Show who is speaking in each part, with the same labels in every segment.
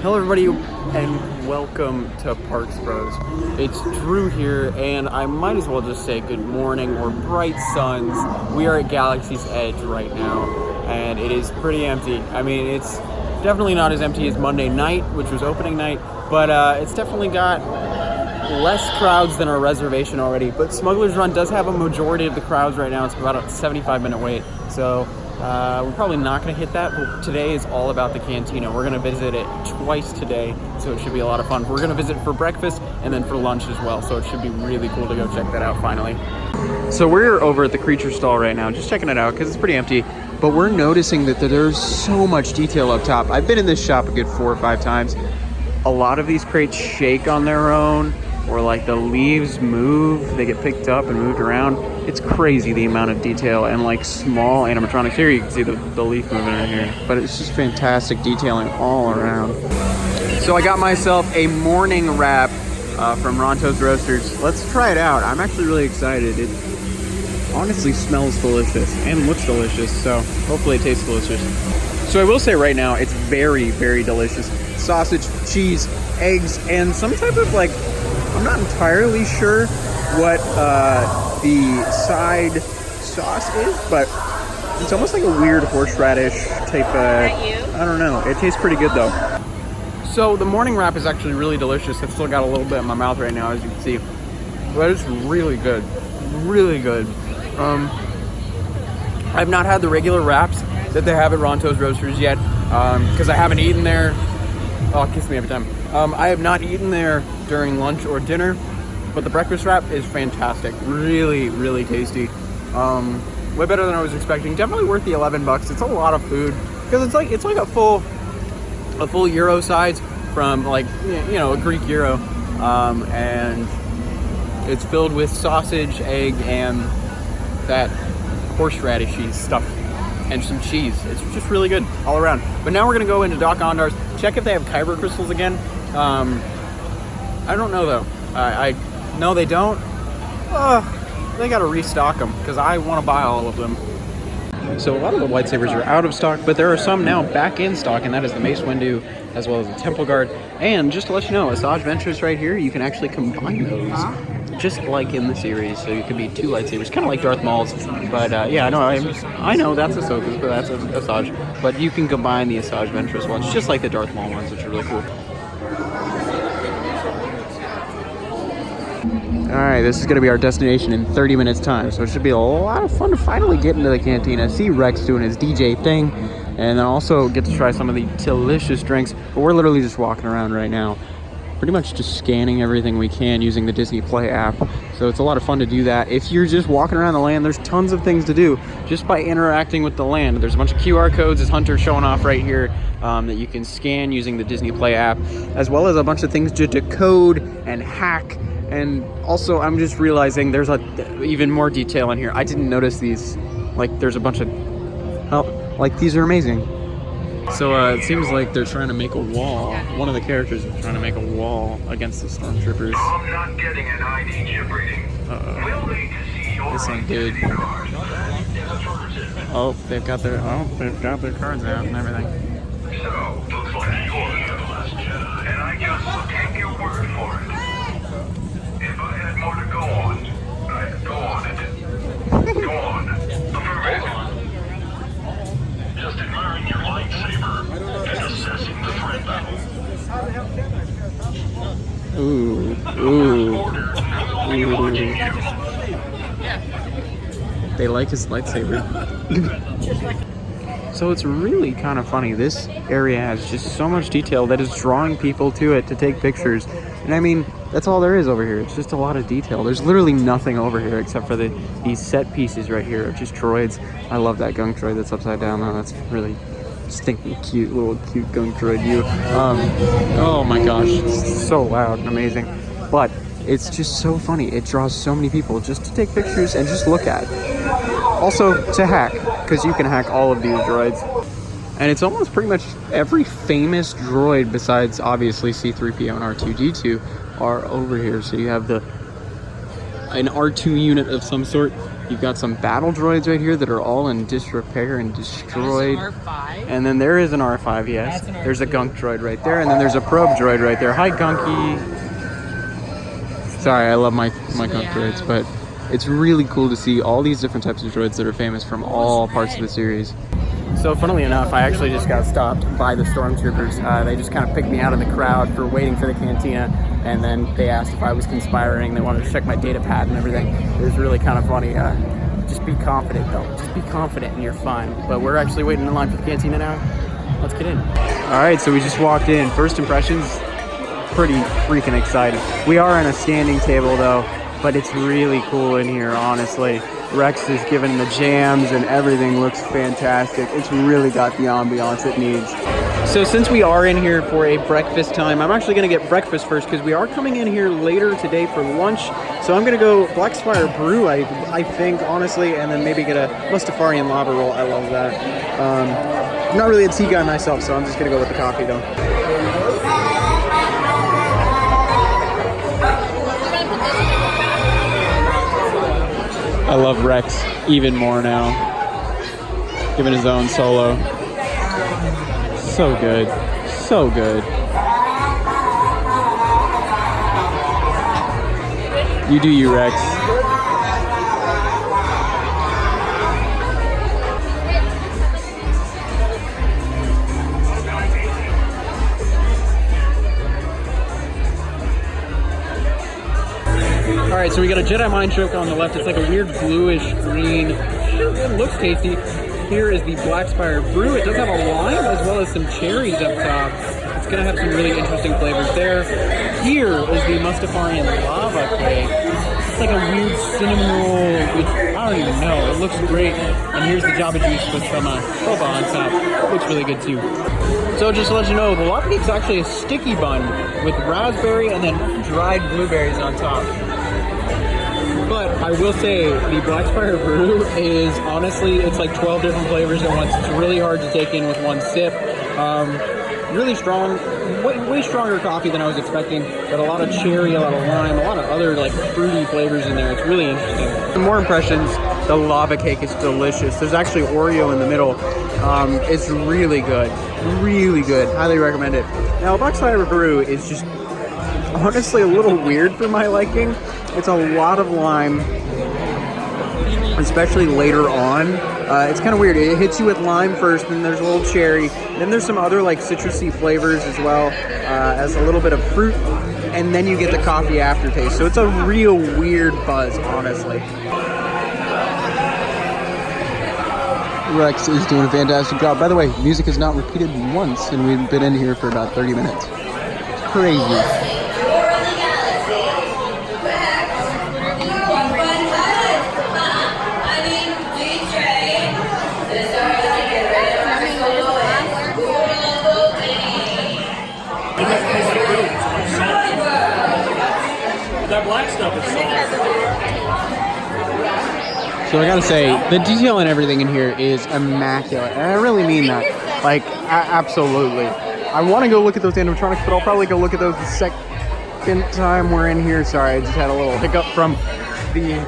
Speaker 1: Hello everybody and welcome to Parks Bros. It's Drew here and I might as well just say good morning or bright suns. We are at Galaxy's Edge right now and it is pretty empty. I mean, it's definitely not as empty as Monday night, which was opening night, but it's definitely got less crowds than our reservation already. But Smugglers Run does have a majority of the crowds right now. It's about a 75-minute wait, so we're probably not going to hit that, but today is all about the Cantina. We're going to visit it twice today, so it should be a lot of fun. We're going to visit for breakfast and then for lunch as well, so it should be really cool to go check that out finally. So we're over at the creature stall right now, just checking it out because it's pretty empty, but we're noticing that there's so much detail up top. I've been in this shop a good 4 or 5 times. A lot of these crates shake on their own, or like the leaves move, they get picked up and moved around. It's crazy the amount of detail and like small animatronics. Here you can see the leaf moving in here, but it's just fantastic detailing all around. So I got myself a morning wrap from Ronto's Roasters. Let's try it out. I'm actually really excited. It honestly smells delicious and looks delicious, so hopefully it tastes delicious. So I will say right now, it's very, very delicious. Sausage, cheese, eggs, and some type of like, I'm not entirely sure what the side sauce is, but it's almost like a weird horseradish type of, I don't know. It tastes pretty good though. So the morning wrap is actually really delicious. I've still got a little bit in my mouth right now, as you can see, but it's really good, really good. I've not had the regular wraps that they have at Ronto's Roasters yet, because I haven't eaten there. Oh, kiss me every time. I have not eaten there during lunch or dinner, but the breakfast wrap is fantastic. Really, really tasty. Way better than I was expecting. Definitely worth the $11. It's a lot of food because it's like a full Euro size from like, you know, a Greek Euro, and it's filled with sausage, egg, and that horseradishy stuff. And some cheese. It's just really good all around. But now we're gonna go into Doc Ondar's, check if they have Kyber crystals again. I don't know though. I no, they don't. They gotta restock them because I want to buy all of them. So a lot of the lightsabers are out of stock, but there are some now back in stock, and that is the Mace Windu as well as the Temple Guard. And just to let you know, Asajj Ventress right here, you can actually combine those, just like in the series. So you could be 2 lightsabers, kind of like Darth Maul's. But yeah, I know that's Ahsoka's, but that's Asajj. But you can combine the Asajj Ventress ones, just like the Darth Maul ones, which are really cool. Alright, this is going to be our destination in 30 minutes time, so it should be a lot of fun to finally get into the Cantina, see Rex doing his DJ thing, and then also get to try some of the delicious drinks. But we're literally just walking around right now, pretty much just scanning everything we can using the Disney Play app, so it's a lot of fun to do that. If you're just walking around the land, there's tons of things to do just by interacting with the land. There's a bunch of QR codes, as Hunter's showing off right here, that you can scan using the Disney Play app, as well as a bunch of things to decode and hack. And also, I'm just realizing there's even more detail in here. I didn't notice these. Like, there's a bunch of... Oh, like, these are amazing. So, it seems like they're trying to make a wall. One of the characters is trying to make a wall against the stormtroopers.
Speaker 2: I'm not getting an ID chip reading. We'll need to see your
Speaker 1: This ain't good. Oh, they've got their cards out and everything.
Speaker 2: So, looks like you're the last Jedi, and I just take your word for it. If I had more to go on, I'd go on it. Go on. Affirmative. Just admiring your lightsaber and assessing the threat level.
Speaker 1: They like his lightsaber. So it's really kind of funny. This area has just so much detail that is drawing people to it to take pictures. And I mean, that's all there is over here. It's just a lot of detail. There's literally nothing over here except for these set pieces right here of just droids. I love that gunk droid that's upside down though. That's really stinking cute, little cute gunk droid you. Oh my gosh, it's so loud and amazing. But it's just so funny. It draws so many people just to take pictures and just look at. Also to hack, because you can hack all of these droids. And it's almost pretty much every famous droid besides obviously C-3PO and R2-D2 are over here. So you have an R2 unit of some sort. You've got some battle droids right here that are all in disrepair and destroyed.
Speaker 3: R5?
Speaker 1: And then there is an R5, yes.
Speaker 3: That's an
Speaker 1: There's a gunk droid right there, and then there's a probe droid right there. Hi, Gunky. Sorry, I love my gunk droids, but it's really cool to see all these different types of droids that are famous from all parts of the series. So funnily enough, I actually just got stopped by the stormtroopers. They just kind of picked me out of the crowd for waiting for the cantina, and then they asked if I was conspiring. They wanted to check my data pad and everything. It was really kind of funny. Just be confident, though. Just be confident and you're fine. But we're actually waiting in line for the cantina now. Let's get in. All right, so we just walked in. First impressions, pretty freaking excited. We are on a standing table, though, but it's really cool in here, honestly. Rex is giving the jams and everything looks fantastic. It's really got the ambiance it needs. So since we are in here for a breakfast time, I'm actually gonna get breakfast first because we are coming in here later today for lunch. So I'm gonna go Black Spire Brew, I think, honestly, and then maybe get a Mustafarian lava roll. I love that. I'm not really a tea guy myself, so I'm just gonna go with the coffee though. I love Rex even more now, giving his own solo. So good, so good. You do you, Rex. All right, so we got a Jedi Mind Choke on the left. It's like a weird bluish green. It looks tasty. Here is the Black Spire Brew. It does have a lime as well as some cherries up top. It's gonna have some really interesting flavors there. Here is the Mustafarian Lava Cake. It's like a weird cinnamon roll, which I don't even know. It looks great. And here's the Jabba Juice with some boba on top. It looks really good too. So just to let you know, the lava cake is actually a sticky bun with raspberry and then dried blueberries on top. But I will say the Black Spire Brew is honestly, it's like 12 different flavors at once. It's really hard to take in with one sip. Really strong, way stronger coffee than I was expecting, but a lot of cherry, a lot of lime, a lot of other like fruity flavors in there. It's really interesting. Some more impressions, the lava cake is delicious. There's actually Oreo in the middle. It's really good, highly recommend it. Now Black Spire Brew is just honestly a little weird for my liking. It's a lot of lime, especially later on. It's kind of weird. It hits you with lime first, then there's a little cherry, then there's some other like citrusy flavors as well, as a little bit of fruit, and then you get the coffee aftertaste. So it's a real weird buzz, honestly. Rex is doing a fantastic job. By the way, music is not repeated once, and we've been in here for about 30 minutes. It's crazy.
Speaker 3: That black stuff is
Speaker 1: So I gotta say, the detail and everything in here is immaculate, and I really mean that. Like, absolutely. I want to go look at those animatronics, but I'll probably go look at those the second time we're in here. Sorry, I just had a little hiccup from the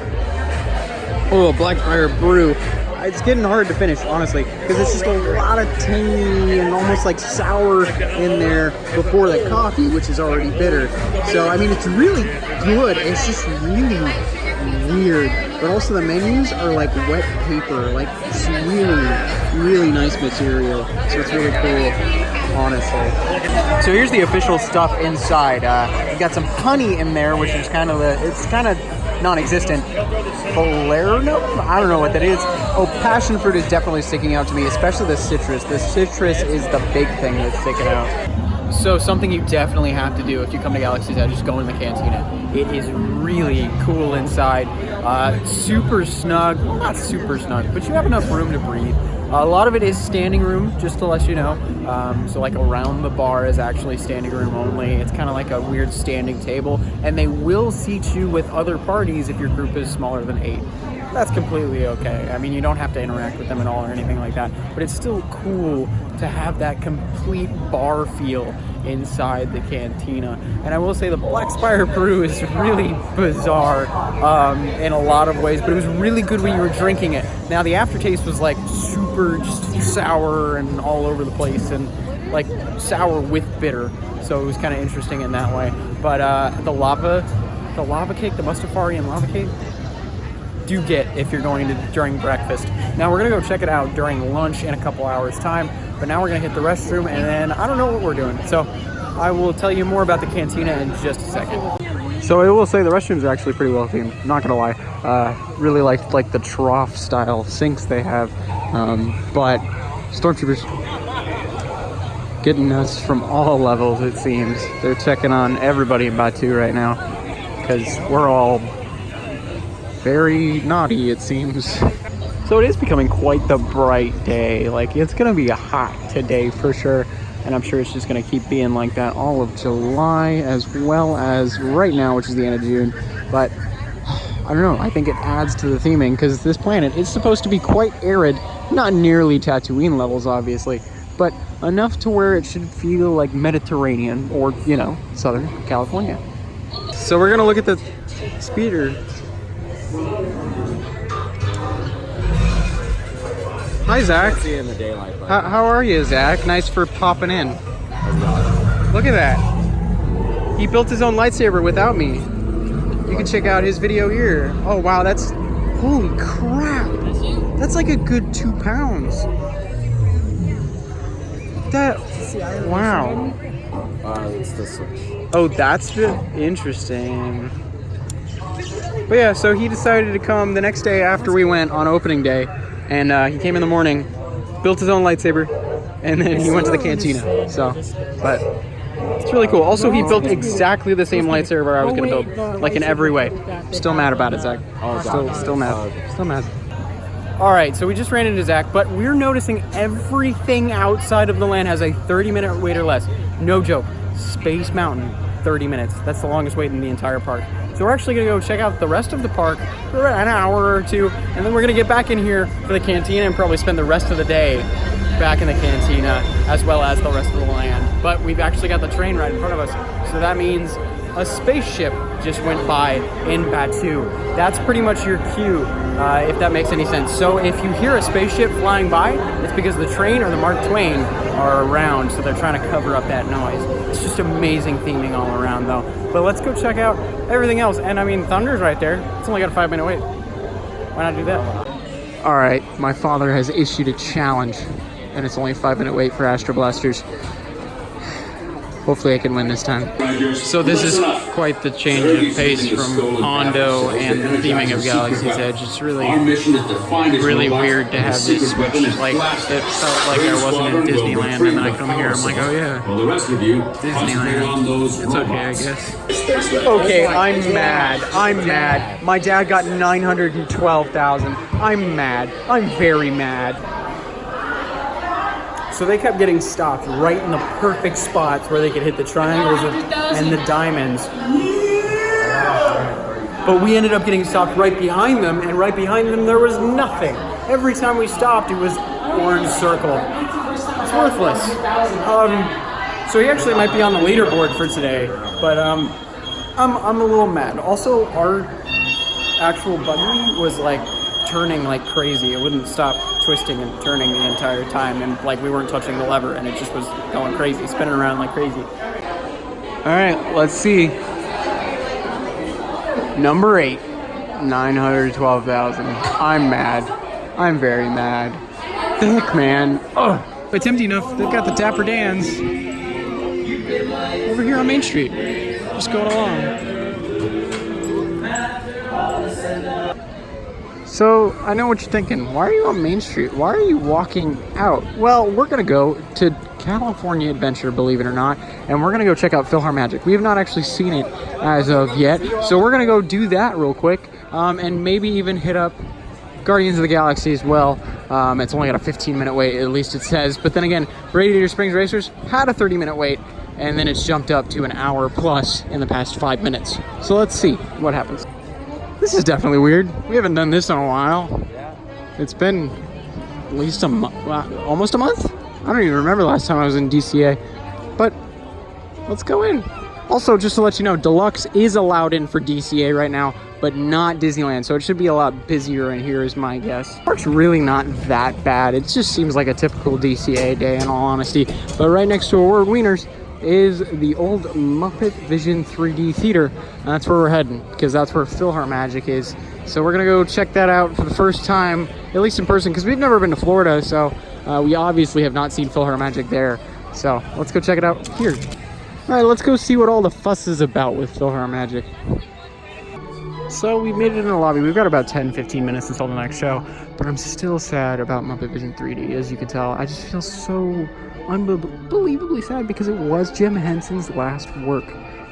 Speaker 1: Black Spire Brew. It's getting hard to finish, honestly, because it's just a lot of tangy and almost like sour in there before the coffee, which is already bitter. So, I mean, it's really good. It's just really weird. But also the menus are like wet paper. Like, it's really nice material. So it's really cool, honestly. So here's the official stuff inside. You got some honey in there, which is kind of non-existent. Falernum? I don't know what that is. Oh, passion fruit is definitely sticking out to me, especially the citrus. The citrus is the big thing that's sticking out. So something you definitely have to do if you come to Galaxy's Edge is go in the cantina. It is really cool inside. Super snug. Well, not super snug, but you have enough room to breathe. A lot of it is standing room, just to let you know. So like around the bar is actually standing room only. It's kind of like a weird standing table, and they will seat you with other parties if your group is smaller than 8. that's completely okay. I mean, you don't have to interact with them at all or anything like that, but it's still cool to have that complete bar feel inside the Cantina. And I will say the Black Spire brew is really bizarre in a lot of ways, but it was really good when you were drinking it. Now the aftertaste was like super just sour and all over the place, and like sour with bitter, so it was kind of interesting in that way. But the lava cake, the Mustafarian lava cake, do get if you're going to during breakfast. Now we're gonna go check it out during lunch in a couple hours time, but now we're gonna hit the restroom, and then I don't know what we're doing, so I will tell you more about the Cantina in just a second. So I will say the restrooms are actually pretty well themed, not gonna lie. Really liked like the trough style sinks they have, but stormtroopers getting us from all levels, it seems. They're checking on everybody in Batu right now because we're all very naughty, it seems. So it is becoming quite the bright day. Like, it's gonna be hot today for sure, and I'm sure it's just gonna keep being like that all of July as well as right now, which is the end of June. But I don't know, I think it adds to the theming because this planet is supposed to be quite arid, not nearly Tatooine levels obviously, but enough to where it should feel like Mediterranean or, you know, Southern California. So we're gonna look at the speeder. Hi, Zach.
Speaker 4: See you in the daylight.
Speaker 1: How are you, Zach? Nice for popping in. Look at that. He built his own lightsaber without me. You can check out his video here. Oh, wow, that's... Holy crap. That's like a good 2 pounds. That... Wow.
Speaker 4: It's the switch.
Speaker 1: Oh, that's the... Interesting. But yeah, so he decided to come the next day after we went on opening day, and he came in the morning, built his own lightsaber, and then he went to the Cantina. So, but it's really cool. Also, he built exactly the same lightsaber I was gonna build, like in every way. Still mad about it, Zach. Still mad. Still mad. All right, so we just ran into Zach, but we're noticing everything outside of the land has a 30-minute wait or less. No joke. Space Mountain, 30 minutes. That's the longest wait in the entire park. So we're actually gonna go check out the rest of the park for an hour or two, and then we're gonna get back in here for the Cantina and probably spend the rest of the day back in the Cantina, as well as the rest of the land. But we've actually got the train right in front of us, so that means a spaceship just went by in Batu. That's pretty much your cue, if that makes any sense. So if you hear a spaceship flying by, it's because the train or the Mark Twain are around, so they're trying to cover up that noise. It's just amazing theming all around though. But let's go check out everything else. And I mean, Thunder's right there. It's only got a 5-minute wait. Why not do that? All right, my father has issued a challenge, and it's only a 5-minute wait for Astro Blasters. Hopefully I can win this time. So this is quite the change of pace from Hondo and the theming of Galaxy's Edge. It's really weird to have this switch. Like, it felt like I wasn't in Disneyland, and then I come here, I'm like, oh yeah, Disneyland. It's okay, I guess. Okay, I'm mad. My dad got 912,000. I'm mad. I'm very mad. So they kept getting stopped right in the perfect spots where they could hit the triangles and the diamonds. But we ended up getting stopped right behind them, and right behind them there was nothing. Every time we stopped, it was orange circle. It's worthless. So he actually might be on the leaderboard for today, but I'm a little mad. Also, our actual buggy was like turning like crazy. It wouldn't stop twisting and turning the entire time, and like we weren't touching the lever, and it just was going crazy, spinning around like crazy. All right, let's see. Number 8, 912,000. I'm mad. I'm very mad. The heck, man. Oh, it's empty enough. They've got the Dapper Dans over here on Main Street, just going along. So, I know what you're thinking. Why are you on Main Street? Why are you walking out? Well, we're going to go to California Adventure, believe it or not, and we're going to go check out PhilharMagic. We have not actually seen it as of yet, so we're going to go do that real quick, and maybe even hit up Guardians of the Galaxy as well. It's only got a 15-minute wait, at least it says. But then again, Radiator Springs Racers had a 30-minute wait, and then it's jumped up to an hour plus in the past 5 minutes. So let's see what happens. This is definitely weird. We haven't done this in a while.
Speaker 4: Yeah.
Speaker 1: It's been at least a month, almost a month? I don't even remember the last time I was in DCA. But let's go in. Also, just to let you know, Deluxe is allowed in for DCA right now, but not Disneyland. So it should be a lot busier in here is my guess. Park's really not that bad. It just seems like a typical DCA day in all honesty. But right next to Award Wieners is the old Muppet Vision 3D Theater. And that's where we're heading, because that's where PhilharMagic is. So we're gonna go check that out for the first time, at least in person, because we've never been to Florida, so we obviously have not seen PhilharMagic there. So let's go check it out here. All right, let's go see what all the fuss is about with PhilharMagic. So we made it in the lobby. We've got about 10-15 minutes until the next show, but I'm still sad about Muppet Vision 3D, as you can tell. I just feel so unbelievably sad because it was Jim Henson's last work.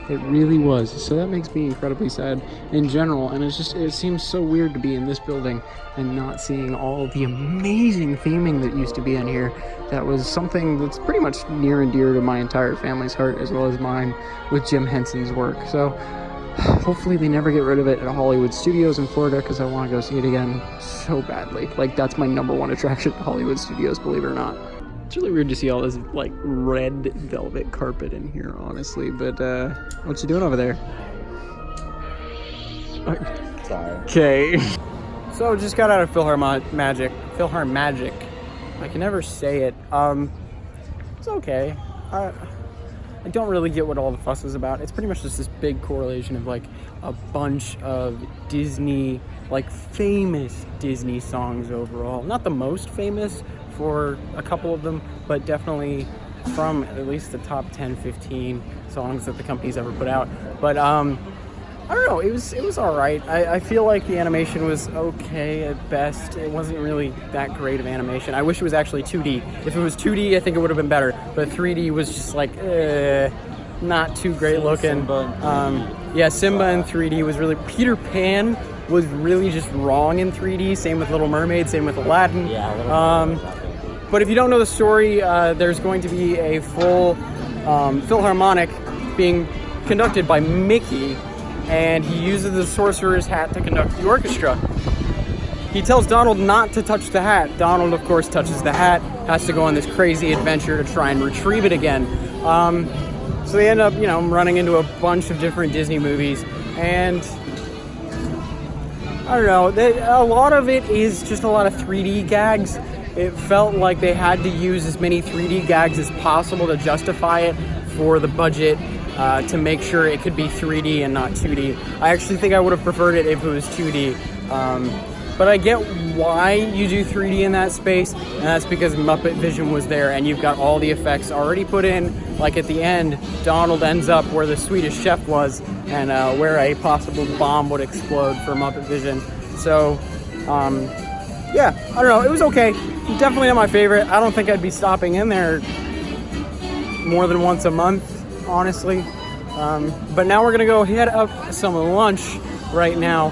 Speaker 1: It really was. So that makes me incredibly sad in general, and it seems so weird to be in this building and not seeing all the amazing theming that used to be in here. That was something that's pretty much near and dear to my entire family's heart, as well as mine, with Jim Henson's work. So hopefully they never get rid of it at Hollywood Studios in Florida, because I want to go see it again so badly. Like, that's my #1 attraction at Hollywood Studios, believe it or not. It's really weird to see all this like red velvet carpet in here, honestly. But what you doing over there?
Speaker 4: Sorry.
Speaker 1: Okay. So just got out of PhilharMagic. I can never say it. It's okay. I don't really get what all the fuss is about. It's pretty much just this big correlation of like a bunch of Disney, like famous Disney songs overall. Not the most famous for a couple of them, but definitely from at least the top 10-15 songs that the company's ever put out. But I don't know, it was all right. I feel like the animation was okay at best. It wasn't really that great of animation. I wish it was actually 2D. If it was 2D, I think it would have been better. But 3D was just like, not too great looking. Yeah, Simba in 3D was really... Peter Pan was really just wrong in 3D. Same with Little Mermaid, same with Aladdin.
Speaker 4: Yeah,
Speaker 1: but if you don't know the story, there's going to be a full Philharmonic being conducted by Mickey, and he uses the sorcerer's hat to conduct the orchestra. He tells Donald not to touch the hat. Donald, of course, touches the hat, has to go on this crazy adventure to try and retrieve it again. So they end up, running into a bunch of different Disney movies, and I don't know, a lot of it is just a lot of 3D gags. It felt like they had to use as many 3D gags as possible to justify it for the budget, to make sure it could be 3D and not 2D. I actually think I would have preferred it if it was 2D. But I get why you do 3D in that space, and that's because Muppet Vision was there, and you've got all the effects already put in. Like at the end, Donald ends up where the Swedish chef was, and where a possible bomb would explode for Muppet Vision. So, yeah, I don't know, it was okay. Definitely not my favorite. I don't think I'd be stopping in there more than once a month, honestly. But now we're gonna go head up some lunch right now.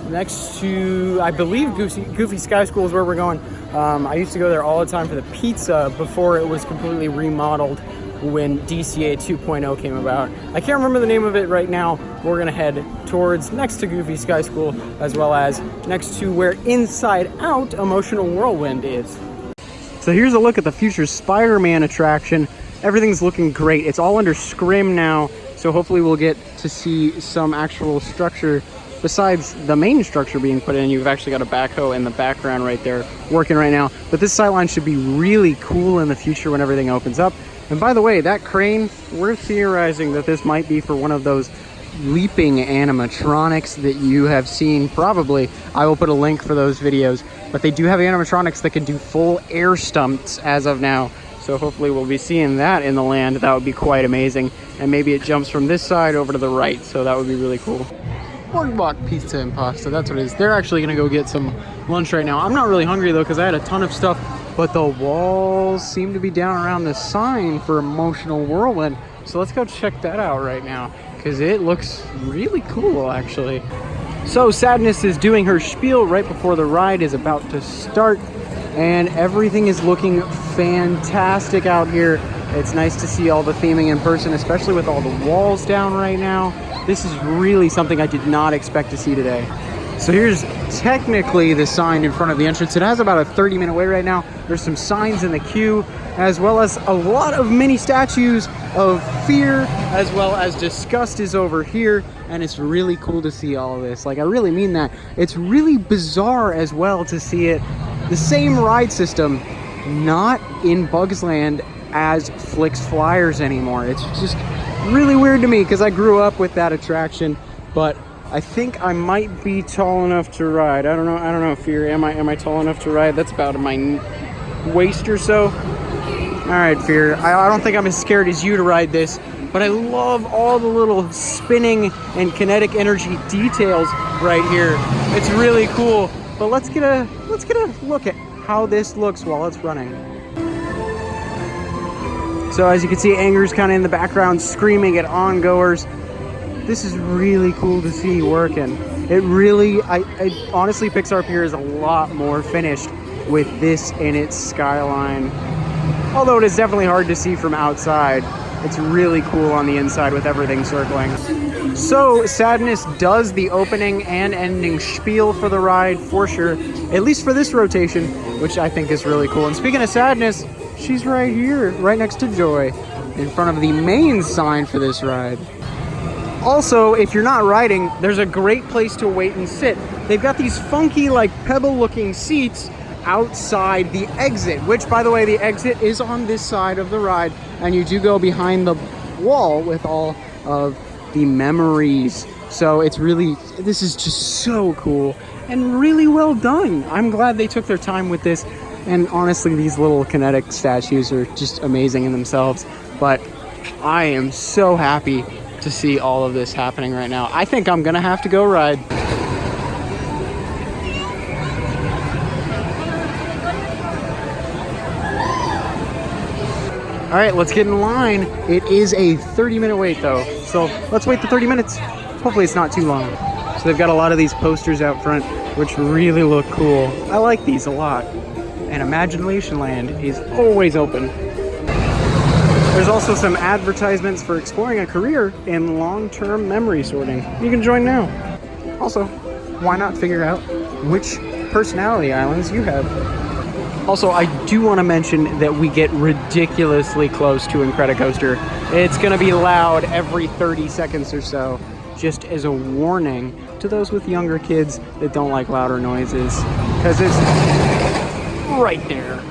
Speaker 1: Next to, I believe, Goofy Sky School is where we're going. I used to go there all the time for the pizza before it was completely remodeled when DCA 2.0 came about. I can't remember the name of it right now. We're gonna head towards next to Goofy Sky School, as well as next to where Inside Out Emotional Whirlwind is. So here's a look at the future Spider-Man attraction. Everything's looking great. It's all under scrim now, so hopefully we'll get to see some actual structure besides the main structure being put in. You've actually got a backhoe in the background right there working right now. But this sightline should be really cool in the future when everything opens up. And by the way, that crane, we're theorizing that this might be for one of those leaping animatronics that you have seen probably. I will put a link for those videos. But they do have animatronics that can do full air stunts as of now. So hopefully we'll be seeing that in the land. That would be quite amazing. And maybe it jumps from this side over to the right. So that would be really cool. Boardwalk Pizza and Pasta, that's what it is. They're actually gonna go get some lunch right now. I'm not really hungry though, because I had a ton of stuff, but the walls seem to be down around the sign for Emotional Whirlwind. So let's go check that out right now, because it looks really cool actually. So Sadness is doing her spiel right before the ride is about to start, and everything is looking fantastic out here. It's nice to see all the theming in person, especially with all the walls down right now. This is really something I did not expect to see today. So here's technically the sign in front of the entrance. It has about a 30-minute wait right now. There's some signs in the queue, as well as a lot of mini statues of fear, as well as disgust is over here. And it's really cool to see all of this. Like, I really mean that. It's really bizarre as well to see it, the same ride system, not in Bugs Land as Flix Flyers anymore. It's just really weird to me because I grew up with that attraction, but I think I might be tall enough to ride. I don't know, Fear. Am I tall enough to ride? That's about my waist or so. All right, Fear. I don't think I'm as scared as you to ride this, but I love all the little spinning and kinetic energy details right here. It's really cool. But let's get a look at how this looks while it's running. So as you can see, Anger's kind of in the background screaming at ongoers. This is really cool to see working. It really, I honestly, Pixar Pier is a lot more finished with this in its skyline. Although it is definitely hard to see from outside. It's really cool on the inside with everything circling. So Sadness does the opening and ending spiel for the ride for sure, at least for this rotation, which I think is really cool. And speaking of Sadness, she's right here, right next to Joy, in front of the main sign for this ride. Also, if you're not riding, there's a great place to wait and sit. They've got these funky, like, pebble-looking seats outside the exit, which, by the way, the exit is on this side of the ride, and you do go behind the wall with all of the memories. So it's really, this is just so cool and really well done. I'm glad they took their time with this, and honestly, these little kinetic statues are just amazing in themselves, but I am so happy to see all of this happening right now. I think I'm gonna have to go ride. All right, let's get in line. It is a 30-minute wait though, so let's wait the 30 minutes. Hopefully it's not too long. So they've got a lot of these posters out front, which really look cool. I like these a lot. And Imagination Land is always open. There's also some advertisements for exploring a career in long-term memory sorting. You can join now. Also, why not figure out which personality islands you have? Also, I do want to mention that we get ridiculously close to Incredicoaster. It's going to be loud every 30 seconds or so, just as a warning to those with younger kids that don't like louder noises, because it's right there.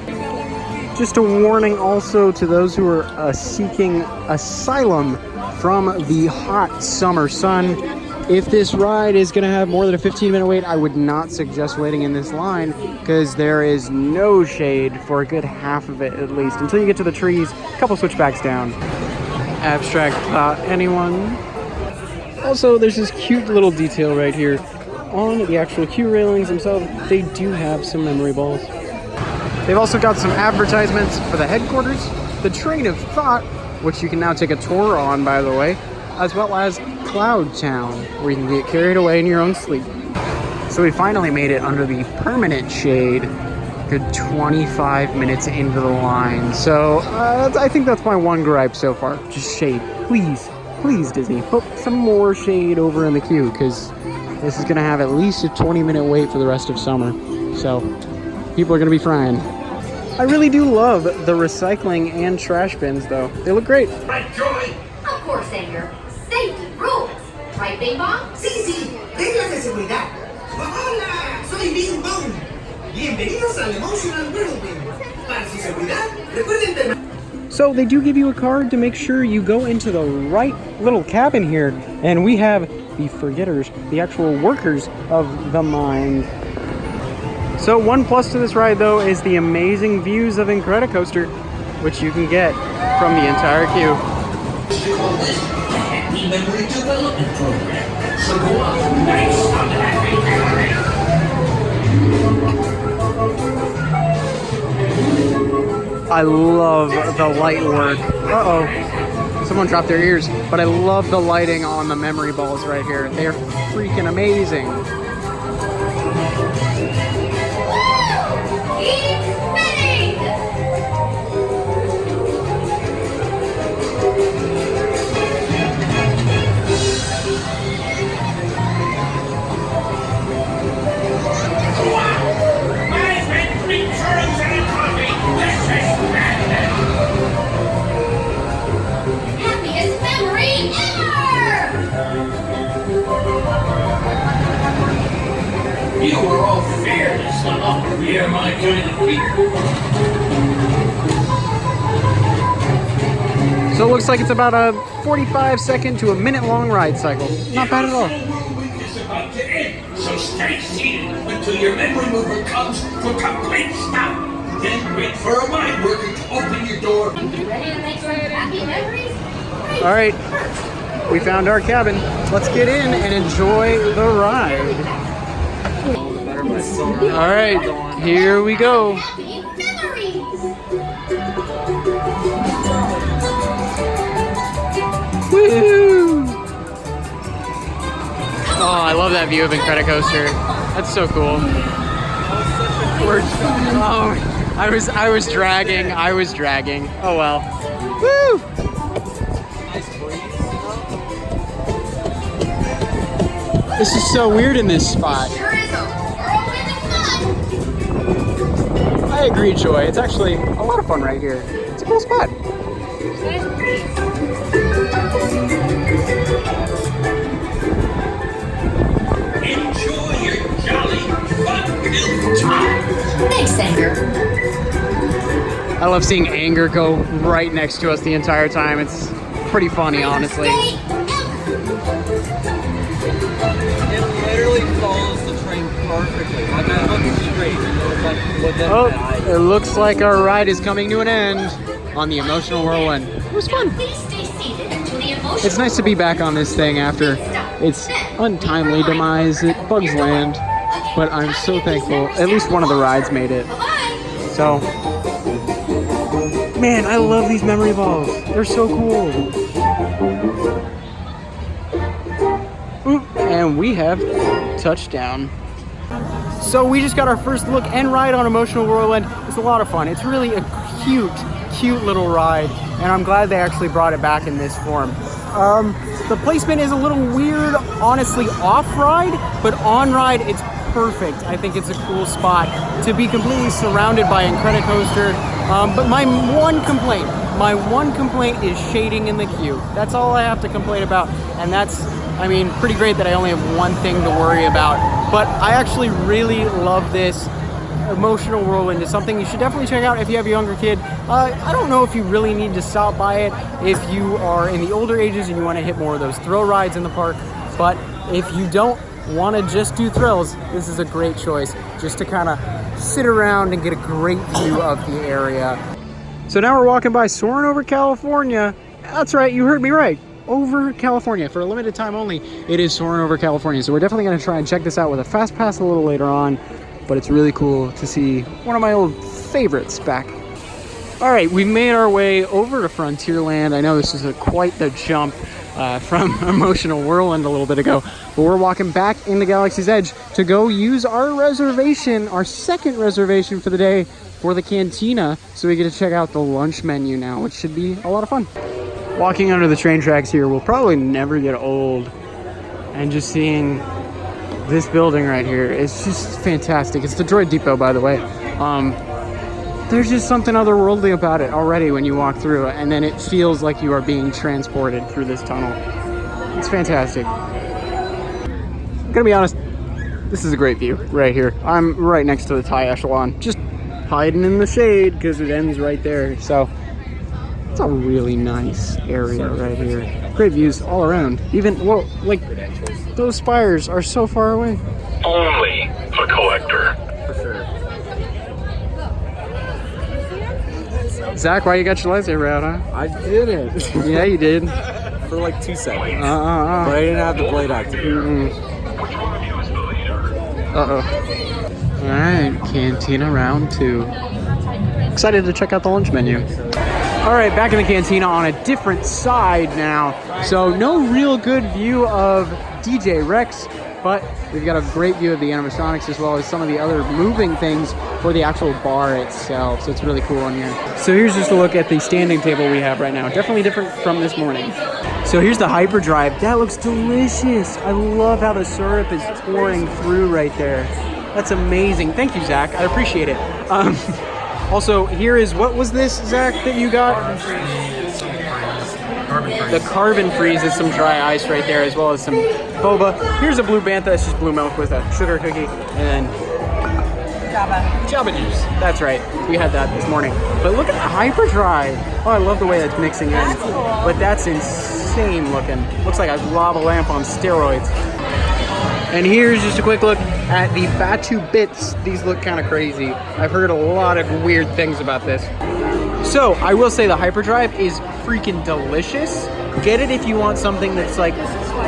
Speaker 1: Just a warning also to those who are seeking asylum from the hot summer sun. If this ride is going to have more than a 15-minute wait, I would not suggest waiting in this line because there is no shade for a good half of it at least. Until you get to the trees, a couple switchbacks down. Abstract thought, anyone? Also, there's this cute little detail right here. On the actual queue railings themselves, they do have some memory balls. They've also got some advertisements for the headquarters, the Train of Thought, which you can now take a tour on, by the way, as well as Cloud Town, where you can get carried away in your own sleep. So we finally made it under the permanent shade, good 25 minutes into the line. So I think that's my one gripe so far, just shade. Please, Disney, put some more shade over in the queue, because this is going to have at least a 20-minute wait for the rest of summer. So people are going to be frying. I really do love the recycling and trash bins, though. They look great.
Speaker 2: Right, Joy?
Speaker 5: Of course, Anger. Safety rules. Right, Bing Bong?
Speaker 6: Sí, reglas de seguridad. Hola, soy Bing Bong. Bienvenidos al Emotional Whirlwind. Para su seguridad, recuerden permanecer.
Speaker 1: So they do give you a card to make sure you go into the right little cabin here, and we have the forgetters, the actual workers of the mine. So one plus to this ride, though, is the amazing views of Incredicoaster, which you can get from the entire queue.
Speaker 6: Memory Development Program. So go up nice on the happy memory.
Speaker 1: I love the light work. Uh-oh. Someone dropped their ears. But I love the lighting on the memory balls right here. They're freaking amazing.
Speaker 2: You are all fearless. You're my kind of people.
Speaker 1: So it looks like it's about a 45-second to a minute-long ride cycle. Not bad at all.
Speaker 2: Whirlwind is about to end, so stay seated until your memory mover comes to a complete stop. Then wait for a mind worker to open your door.
Speaker 5: Ready to make some happy memories?
Speaker 1: All right, we found our cabin. Let's get in and enjoy the ride. All right, here we go.
Speaker 5: Happy memories!
Speaker 1: Woo! Oh, I love that view of Incredicoaster. That's so cool. I was dragging. Oh well. Woo! This is so weird in this spot.
Speaker 5: Sure is a whirlwind of fun!
Speaker 1: I agree, Joy. It's actually a lot of fun right here. It's a cool spot.
Speaker 2: Enjoy your jolly, fun-filled time.
Speaker 5: Thanks, Anger.
Speaker 1: I love seeing Anger go right next to us the entire time. It's pretty funny, honestly.
Speaker 5: Stay ever.
Speaker 4: It literally follows the train perfectly. Like I look straight. It's like within
Speaker 1: Oh,
Speaker 4: my eyes.
Speaker 1: it looks like our ride is coming to an end on the Emotional Whirlwind. It was fun.
Speaker 5: Please stay seated until the emotional
Speaker 1: It's nice to be back on this thing after its untimely demise at Bugs Land, but I'm so thankful at least one of the rides made it.
Speaker 5: Bye-bye.
Speaker 1: So, man, I love these memory balls. They're so cool. Ooh, and we have touchdown. So we just got our first look and ride on Emotional Whirlwind. It's a lot of fun. It's really a cute little ride, and I'm glad they actually brought it back in this form. The placement is a little weird, honestly, off-ride, but on-ride, it's perfect. I think it's a cool spot to be completely surrounded by Incredicoaster. But my one complaint is shading in the queue. That's all I have to complain about, and that's, I mean, pretty great that I only have one thing to worry about. But I actually really love this. Emotional Whirlwind is something you should definitely check out if you have a younger kid. I don't know if you really need to stop by it if you are in the older ages and you want to hit more of those thrill rides in the park. But if you don't want to just do thrills, this is a great choice just to kind of sit around and get a great view of the area. So now we're walking by Soarin' over California. That's right, you heard me right. Over California. For a limited time only, it is Soarin' over California. So we're definitely going to try and check this out with a fast pass a little later on. But it's really cool to see one of my old favorites back. All right, we made our way over to Frontierland. I know this is quite the jump from Emotional Whirlwind a little bit ago, but we're walking back into Galaxy's Edge to go use our reservation, our second reservation for the day, for the Cantina, so we get to check out the lunch menu now, which should be a lot of fun. Walking under the train tracks here will probably never get old, and just seeing this building right here is just fantastic. It's the Droid Depot, by the way. There's just something otherworldly about it already when you walk through, and then it feels like you are being transported through this tunnel. It's fantastic. I'm gonna be honest, this is a great view right here. I'm right next to the TIE Echelon, just hiding in the shade because it ends right there. So it's a really nice area right here. Great views all around. Even, well, like, those spires are so far away.
Speaker 2: Only a collector.
Speaker 4: For sure.
Speaker 1: Zach, why you got your lightsaber out, huh?
Speaker 4: I didn't.
Speaker 1: Yeah, you did.
Speaker 4: For like 2 seconds. But
Speaker 1: Uh-uh.
Speaker 4: I didn't have the blade activated.
Speaker 2: Which one of you is the leader?
Speaker 1: Uh-oh. All right, Cantina round 2. Excited to check out the lunch menu. All right, back in the Cantina on a different side now. So no real good view of DJ Rex, but we've got a great view of the animatronics as well as some of the other moving things for the actual bar itself. So it's really cool in here. So here's just a look at the standing table we have right now. Definitely different from this morning. So here's the hyperdrive. That looks delicious. I love how the syrup is pouring through right there. That's amazing. Thank you, Zach. I appreciate it. Also, here is, what was this, Zach, that you got?
Speaker 3: Carbon
Speaker 1: The carbon freeze is some dry ice right there, as well as some boba. Here's a blue bantha. It's just blue milk with a sugar cookie, and then Java juice. That's right. We had that this morning. But look at the hyperdrive. Oh, I love the way that's mixing in.
Speaker 7: That's cool.
Speaker 1: But that's insane looking. Looks like a lava lamp on steroids. And here's just a quick look at the Batu bits. These look kind of crazy. I've heard a lot of weird things about this. So I will say the hyperdrive is freaking delicious. Get it if you want something that's like,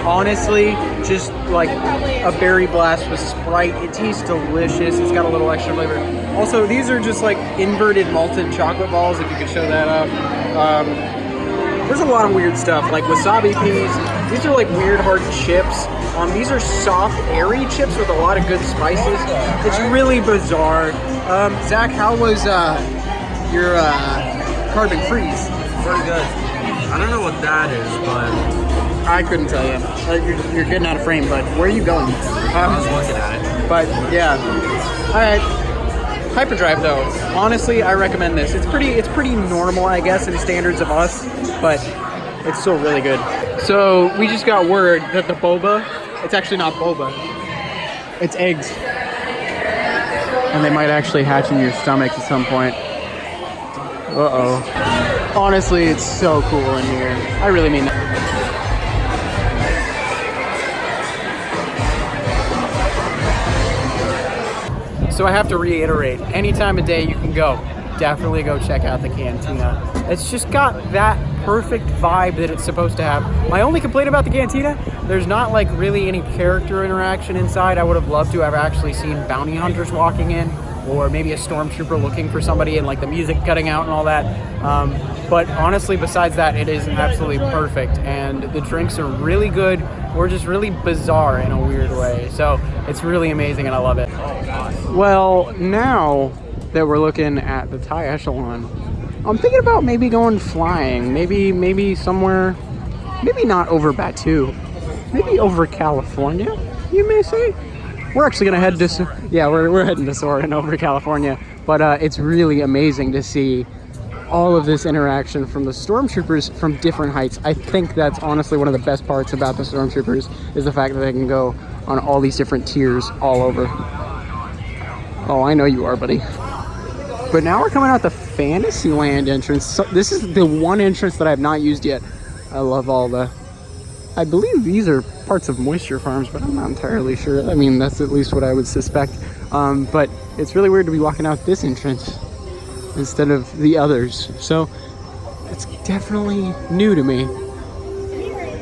Speaker 1: honestly, just like a berry blast with Sprite. It tastes delicious. It's got a little extra flavor. Also, these are just like inverted malted chocolate balls, if you could show that up. There's a lot of weird stuff, like wasabi peas. These are like weird hard chips. These are soft, airy chips with a lot of good spices. It's really bizarre. Zach, how was your carbon freeze?
Speaker 4: Pretty good. I don't know what that is, but
Speaker 1: I couldn't tell you. You're getting out of frame, but where are you going?
Speaker 4: I was looking at it.
Speaker 1: But yeah. All right. Hyperdrive though, honestly, I recommend this. It's pretty normal, I guess, in standards of us, but it's still really good. So we just got word that the boba, it's actually not boba, it's eggs, and they might actually hatch in your stomach at some point. Uh-oh. Honestly, it's so cool in here. I really mean that. So I have to reiterate, any time of day you can go, definitely go check out the Cantina. It's just got that perfect vibe that it's supposed to have. My only complaint about the Cantina, there's not like really any character interaction inside. I would have loved to have actually seen bounty hunters walking in, or maybe a stormtrooper looking for somebody and like the music cutting out and all that. But honestly, besides that, it is absolutely perfect. And the drinks are really good, or just really bizarre in a weird way. So it's really amazing and I love it. Well, now that we're looking at the Thai echelon, I'm thinking about maybe going flying. Maybe somewhere, maybe not over Batu, maybe over California, you may say. We're actually gonna head to, we're heading to Soarin over California. But it's really amazing to see all of this interaction from the stormtroopers from different heights. I think that's honestly one of the best parts about the stormtroopers, is the fact that they can go on all these different tiers all over. Oh, I know you are, buddy. But now we're coming out the Fantasyland entrance. So this is the one entrance that I have not used yet. I love all the, I believe these are parts of moisture farms, but I'm not entirely sure. I mean, that's at least what I would suspect. But it's really weird to be walking out this entrance instead of the others. So it's definitely new to me.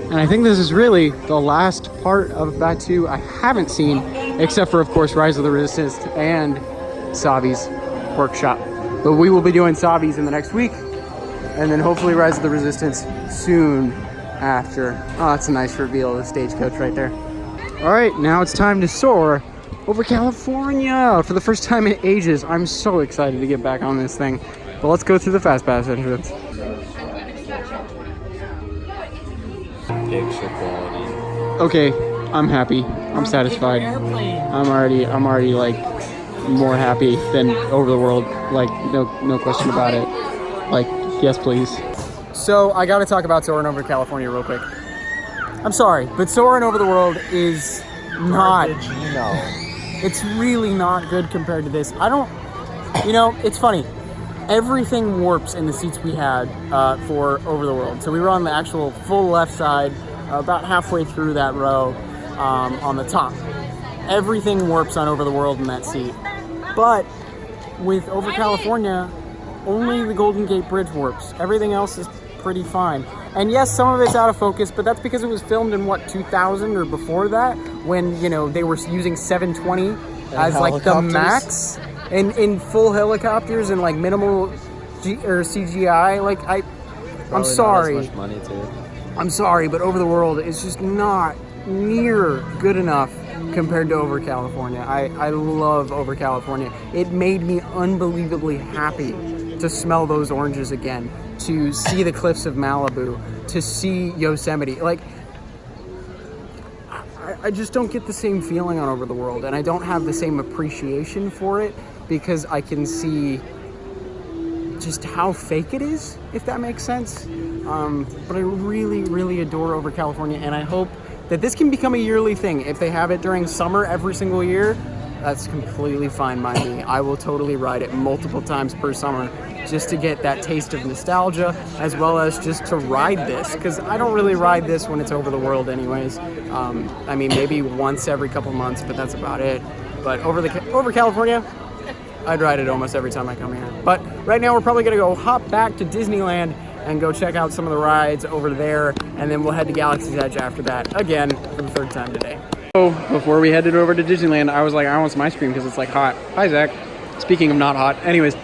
Speaker 1: And I think this is really the last part of Batu I haven't seen, except for, of course, Rise of the Resistance and Savi's workshop. But we will be doing Savi's in the next week, and then hopefully Rise of the Resistance soon after. Oh, that's a nice reveal of the stagecoach right there. All right, now it's time to soar over California for the first time in ages. I'm so excited to get back on this thing. But let's go through the fast pass entrance.
Speaker 4: Picture quality.
Speaker 1: Okay, I'm happy. I'm satisfied. I'm already like more happy than over the world. Like no question about it. Like, yes, please. So I got to talk about Soarin' over California real quick. I'm sorry, but Soarin' over the world is not. It's really not good compared to this. It's funny. Everything warps in the seats we had for Over the World. So we were on the actual full left side, about halfway through that row on the top. Everything warps on Over the World in that seat. But with Over California, only the Golden Gate Bridge warps. Everything else is pretty fine. And yes, some of it's out of focus, but that's because it was filmed in 2000 or before that, when they were using 720 as like the max. In full helicopters and like minimal CGI, I'm sorry.
Speaker 4: Not as much money too.
Speaker 1: I'm sorry, but Over the World is just not near good enough compared to Over California. I love Over California. It made me unbelievably happy to smell those oranges again, to see the cliffs of Malibu, to see Yosemite. I just don't get the same feeling on Over the World, and I don't have the same appreciation for it, because I can see just how fake it is, if that makes sense. But I really, really adore Over California, and I hope that this can become a yearly thing. If they have it during summer every single year, that's completely fine by me. I will totally ride it multiple times per summer just to get that taste of nostalgia, as well as just to ride this, because I don't really ride this when it's over the world anyways. I mean, maybe once every couple months, but that's about it. But over California, I'd ride it almost every time I come here. But right now we're probably gonna go hop back to Disneyland and go check out some of the rides over there, and then we'll head to Galaxy's Edge after that, again, for the third time today. So before we headed over to Disneyland, I was like, I want some ice cream because it's like hot. Hi, Zach. Speaking of not hot. Anyways,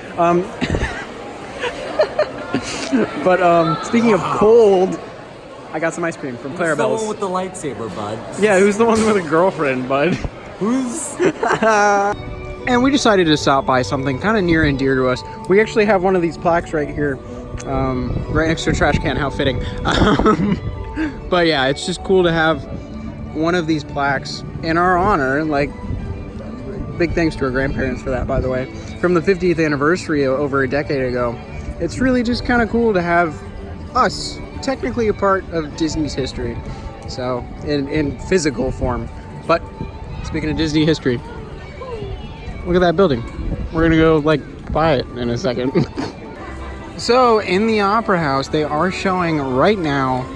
Speaker 1: but speaking of cold, I got some ice cream from Clarabelle's.
Speaker 4: Who's the one with the lightsaber, bud?
Speaker 1: Yeah, who's the one with a girlfriend, bud?
Speaker 4: Who's?
Speaker 1: And we decided to stop by something kind of near and dear to us. We actually have one of these plaques right here, right next to a trash can. How fitting. But yeah, it's just cool to have one of these plaques in our honor. Like, big thanks to our grandparents for that, by the way. From the 50th anniversary over a decade ago. It's really just kind of cool to have us technically a part of Disney's history. So, in physical form. But, speaking of Disney history, look at that building. We're gonna go, like, buy it in a second. So, in the Opera House, they are showing right now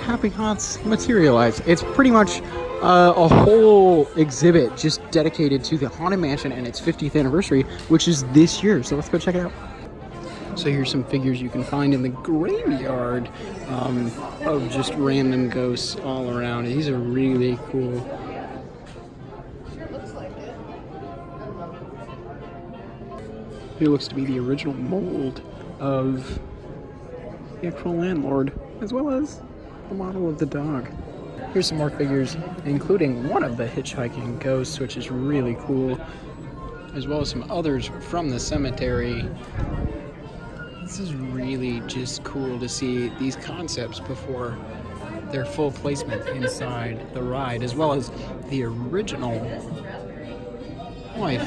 Speaker 1: Happy Haunts Materialize. It's pretty much a whole exhibit just dedicated to the Haunted Mansion and its 50th anniversary, which is this year. So let's go check it out. So here's some figures you can find in the graveyard of just random ghosts all around. These are really cool. Here looks to be the original mold of the actual landlord, as well as the model of the dog. Here's some more figures, including one of the hitchhiking ghosts, which is really cool, as well as some others from the cemetery. This is really just cool to see these concepts before their full placement inside the ride, as well as the original life.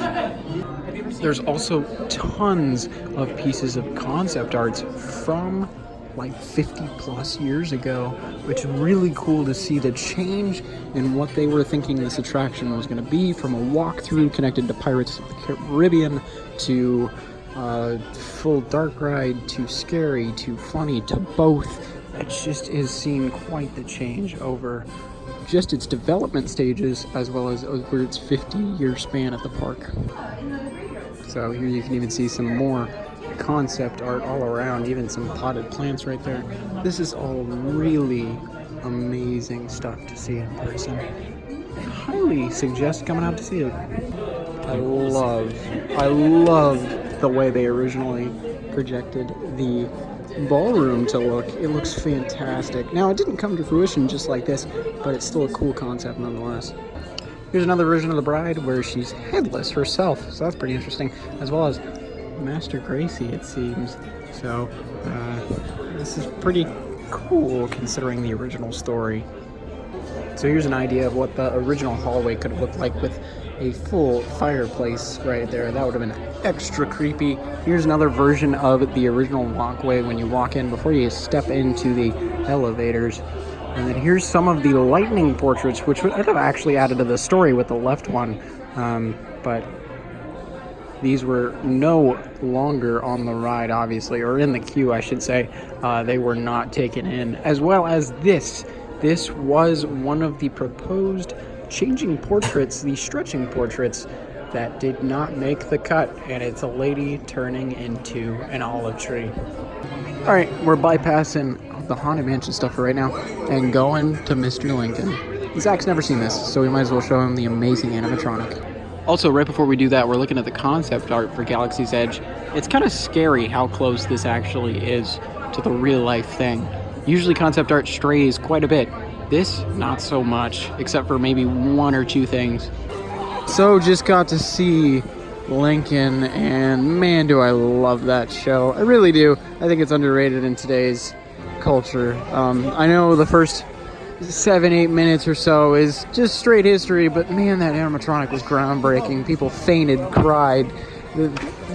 Speaker 1: There's also tons of pieces of concept arts from like 50 plus years ago, which is really cool to see the change in what they were thinking this attraction was going to be, from a walkthrough connected to Pirates of the Caribbean to full dark ride to scary to funny to both. It just is seeing quite the change over just its development stages, as well as over its 50-year span at the park. So here you can even see some more concept art all around, even some potted plants right there. This is all really amazing stuff to see in person. I highly suggest coming out to see it. I love the way they originally projected the ballroom to look. It looks fantastic. Now, it didn't come to fruition just like this, but it's still a cool concept nonetheless. Here's another version of the bride where she's headless herself, so that's pretty interesting, as well as Master Gracie, it seems. So this is pretty cool considering the original story. So here's an idea of what the original hallway could have looked like with a full fireplace right there. That would have been extra creepy. Here's another version of the original walkway when you walk in before you step into the elevators. And then here's some of the lightning portraits, which would have actually added to the story with the left one. But these were no longer on the ride, obviously, or in the queue, I should say. They were not taken in. As well as this. This was one of the proposed changing portraits, the stretching portraits, that did not make the cut. And it's a lady turning into an olive tree. All right, we're bypassing the Haunted Mansion stuff for right now and going to Mr. Lincoln. Zach's never seen this, so we might as well show him the amazing animatronic. Also, right before we do that, we're looking at the concept art for Galaxy's Edge. It's kind of scary how close this actually is to the real life thing. Usually concept art strays quite a bit. This, not so much, except for maybe one or two things. So just got to see Lincoln, and man, do I love that show. I really do. I think it's underrated in today's culture. I know the first 7-8 minutes or so is just straight history, but man, that animatronic was groundbreaking. People fainted, cried,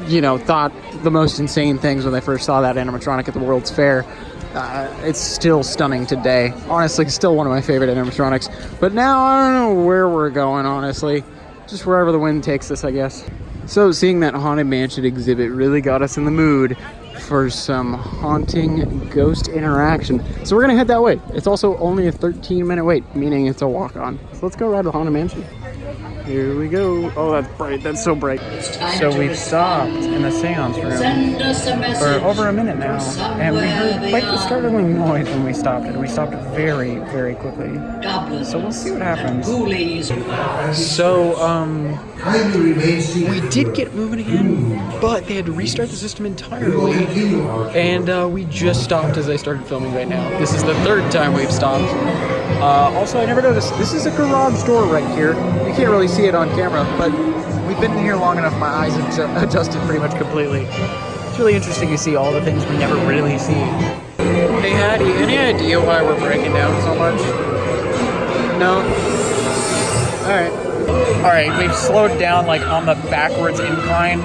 Speaker 1: you know, thought the most insane things when they first saw that animatronic at the World's Fair. It's still stunning today. Honestly, still one of my favorite animatronics. But now I don't know where we're going, honestly. Just wherever the wind takes us, I guess. So seeing that Haunted Mansion exhibit really got us in the mood for some haunting ghost interaction. So we're gonna head that way. It's also only a 13-minute wait, meaning it's a walk-on. So let's go ride the Haunted Mansion. Here we go. Oh, that's bright. That's so bright. So we've stopped in the seance room for over a minute now, and we heard quite the startling noise when we stopped, and we stopped very, very quickly. So we'll see what happens. So, we did get moving again, but they had to restart the system entirely, and we just stopped as I started filming right now. This is the third time we've stopped. Also, I never noticed, this is a garage door right here. You can't really see it on camera, but we've been in here long enough, my eyes have adjusted pretty much completely. It's really interesting to see all the things we never really see. Hey Hattie, any idea why we're breaking down so much? No? Alright, we've slowed down like on the backwards incline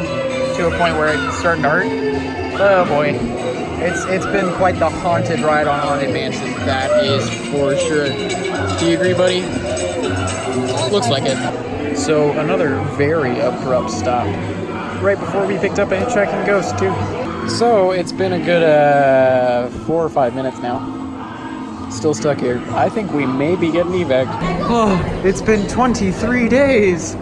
Speaker 1: to a point where it's starting to hurt. Oh boy. It's been quite the haunted ride on Haunted Mansion, that is for sure. Do you agree, buddy? Looks like it. So another very abrupt stop. Right before we picked up a hitchhiking ghost too. So it's been a good 4 or 5 minutes now. Still stuck here. I think we may be getting evac. Oh, it's been 23 days.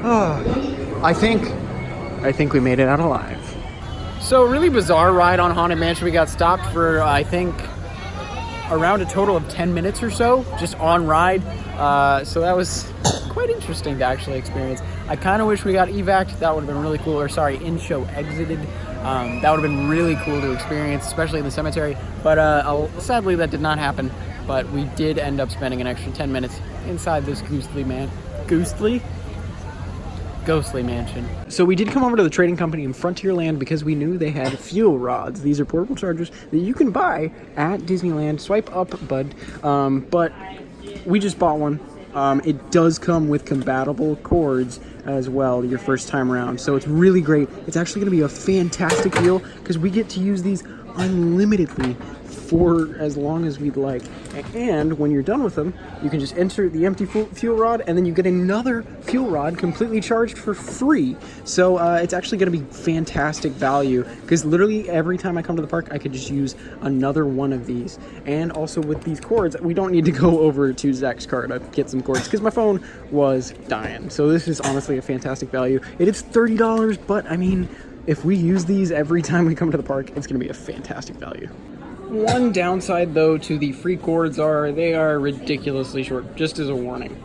Speaker 1: Oh, I think we made it out alive. So really bizarre ride on Haunted Mansion. We got stopped for, I think, around a total of 10 minutes or so, just on ride. So that was quite interesting to actually experience. I kind of wish we got evac'd. That would have been really cool. Or sorry, in-show exited. That would have been really cool to experience, especially in the cemetery. But sadly, that did not happen. But we did end up spending an extra 10 minutes inside this ghostly mansion. So we did come over to the trading company in Frontierland because we knew they had fuel rods. These are portable chargers that you can buy at Disneyland. Swipe up, bud. But we just bought one. It does come with compatible cords as well your first time around. So it's really great. It's actually going to be a fantastic deal because we get to use these unlimitedly for as long as we'd like. And when you're done with them, you can just enter the empty fuel rod and then you get another fuel rod completely charged for free. So it's actually going to be fantastic value because literally every time I come to the park, I could just use another one of these. And also with these cords, we don't need to go over to Zach's car to get some cords because my phone was dying. So this is honestly a fantastic value. It is $30, but I mean, if we use these every time we come to the park, it's going to be a fantastic value. One downside, though, to the free cords they are ridiculously short, just as a warning.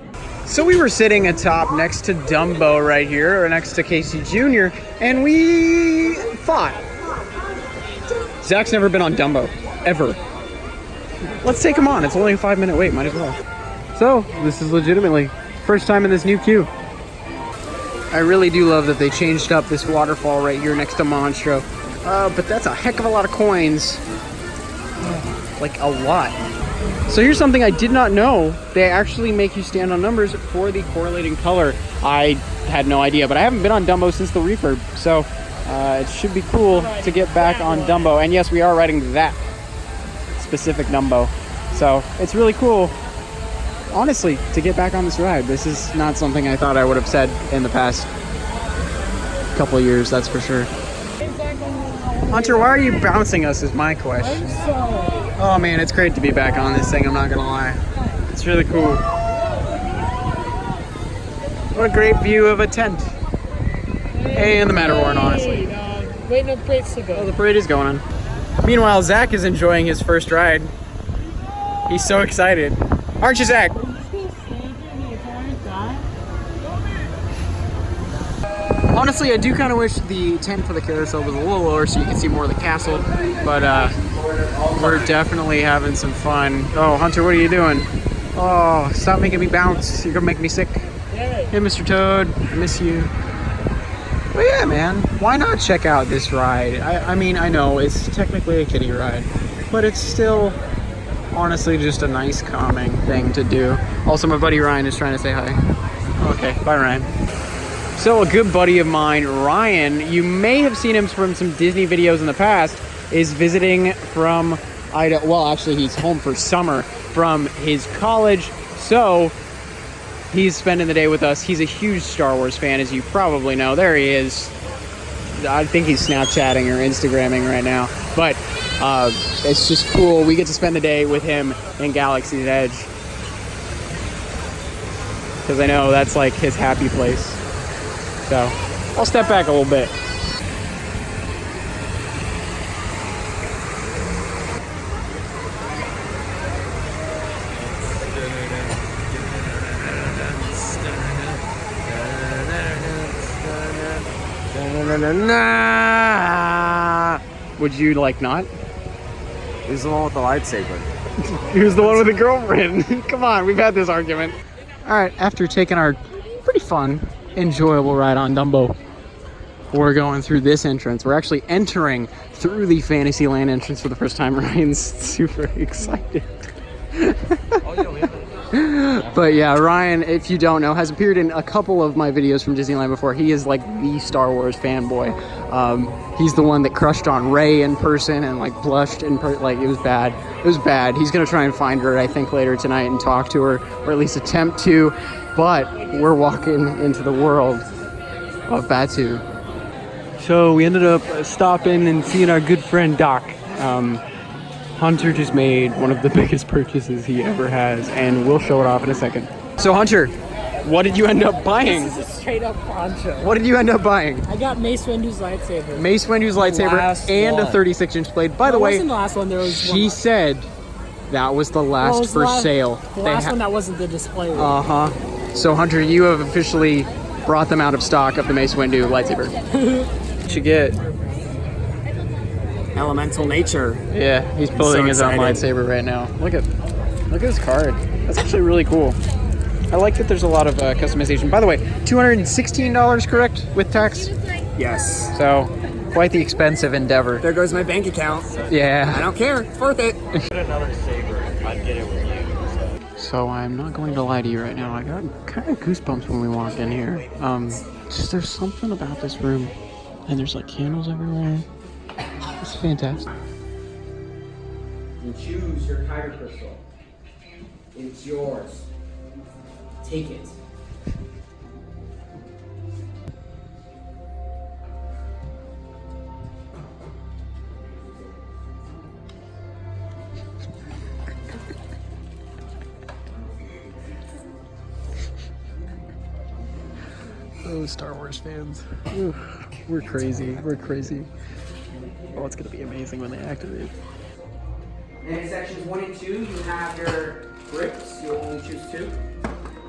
Speaker 1: So we were sitting atop next to Dumbo right here, or next to Casey Jr., and we thought, Zach's never been on Dumbo, ever. Let's take him on. It's only a 5-minute wait, might as well. So this is legitimately first time in this new queue. I really do love that they changed up this waterfall right here next to Monstro. But that's a heck of a lot of coins. Like a lot. So here's something I did not know. They actually make you stand on numbers for the correlating color. I had no idea, but I haven't been on Dumbo since the refurb. So it should be cool to get back on Dumbo. And yes, we are riding that specific Dumbo. So it's really cool, honestly, to get back on this ride. This is not something I thought I would have said in the past couple of years, that's for sure. Hunter, why are you bouncing us is my question. Oh man, it's great to be back on this thing, I'm not gonna lie. It's really cool. What a great view of a tent. And the Matterhorn, honestly.
Speaker 7: Waiting on the parade to go.
Speaker 1: Oh, the parade is going on. Meanwhile, Zach is enjoying his first ride. He's so excited. Aren't you, Zach? Honestly, I do kind of wish the tent for the carousel was a little lower so you can see more of the castle, but we're definitely having some fun. Oh, Hunter, what are you doing? Oh, stop making me bounce. You're gonna make me sick. Hey, Mr. Toad, I miss you. But yeah, man, why not check out this ride? I mean, I know it's technically a kiddie ride, but it's still honestly just a nice, calming thing to do. Also, my buddy Ryan is trying to say hi. Okay, bye, Ryan. So a good buddy of mine, Ryan, you may have seen him from some Disney videos in the past, is visiting from Idaho. Well, actually, he's home for summer from his college. So he's spending the day with us. He's a huge Star Wars fan, as you probably know. There he is. I think he's Snapchatting or Instagramming right now. But it's just cool. We get to spend the day with him in Galaxy's Edge. Because I know that's like his happy place. So I'll step back a little bit. Would you like not?
Speaker 4: He's the one with the lightsaber.
Speaker 1: Here's the one with the girlfriend. Come on, we've had this argument. All right, after taking our pretty fun, enjoyable ride on Dumbo, we're going through this entrance. We're actually entering through the Fantasyland entrance for the first time. Ryan's super excited. But yeah, Ryan, if you don't know, has appeared in a couple of my videos from Disneyland before. He is like the Star Wars fanboy. He's the one that crushed on Rey in person and like blushed in like it was bad. It was bad. He's gonna try and find her, I think, later tonight and talk to her, or at least attempt to. But we're walking into the world of Batu. So we ended up stopping and seeing our good friend Doc. Hunter just made one of the biggest purchases he ever has, and we'll show it off in a second. So Hunter, what did you end up buying?
Speaker 7: This is a straight up poncho.
Speaker 1: What did you end up buying?
Speaker 7: I got Mace Windu's lightsaber.
Speaker 1: Mace Windu's lightsaber and a 36-inch blade. By the way,
Speaker 7: wasn't the last one. There was
Speaker 1: she said that was the last for sale.
Speaker 7: The last one that wasn't the display one.
Speaker 1: Uh-huh. So Hunter, you have officially brought them out of stock of the Mace Windu lightsaber. What you get?
Speaker 4: Elemental nature.
Speaker 1: Yeah, he's building his own
Speaker 4: excited.
Speaker 1: lightsaber right now. Look at his card. That's actually really cool. I like that there's a lot of customization. By the way, $216, correct, with tax?
Speaker 4: Yes.
Speaker 1: So, quite the expensive endeavor.
Speaker 4: There goes my bank account. I
Speaker 1: Yeah.
Speaker 4: don't care. It's worth it.
Speaker 3: Another saber. I'd get it with you.
Speaker 1: So I'm not going to lie to you right now. I got kind of goosebumps when we walked in here. Just there's something about this room, and there's like candles everywhere. It's fantastic.
Speaker 8: You choose your tiger crystal. It's yours. Take it.
Speaker 1: Oh, Star Wars fans. Ooh, we're crazy. We're crazy. Oh, it's gonna be amazing when they activate.
Speaker 8: And in sections 1 and 2, you have your grips. You'll only choose 2.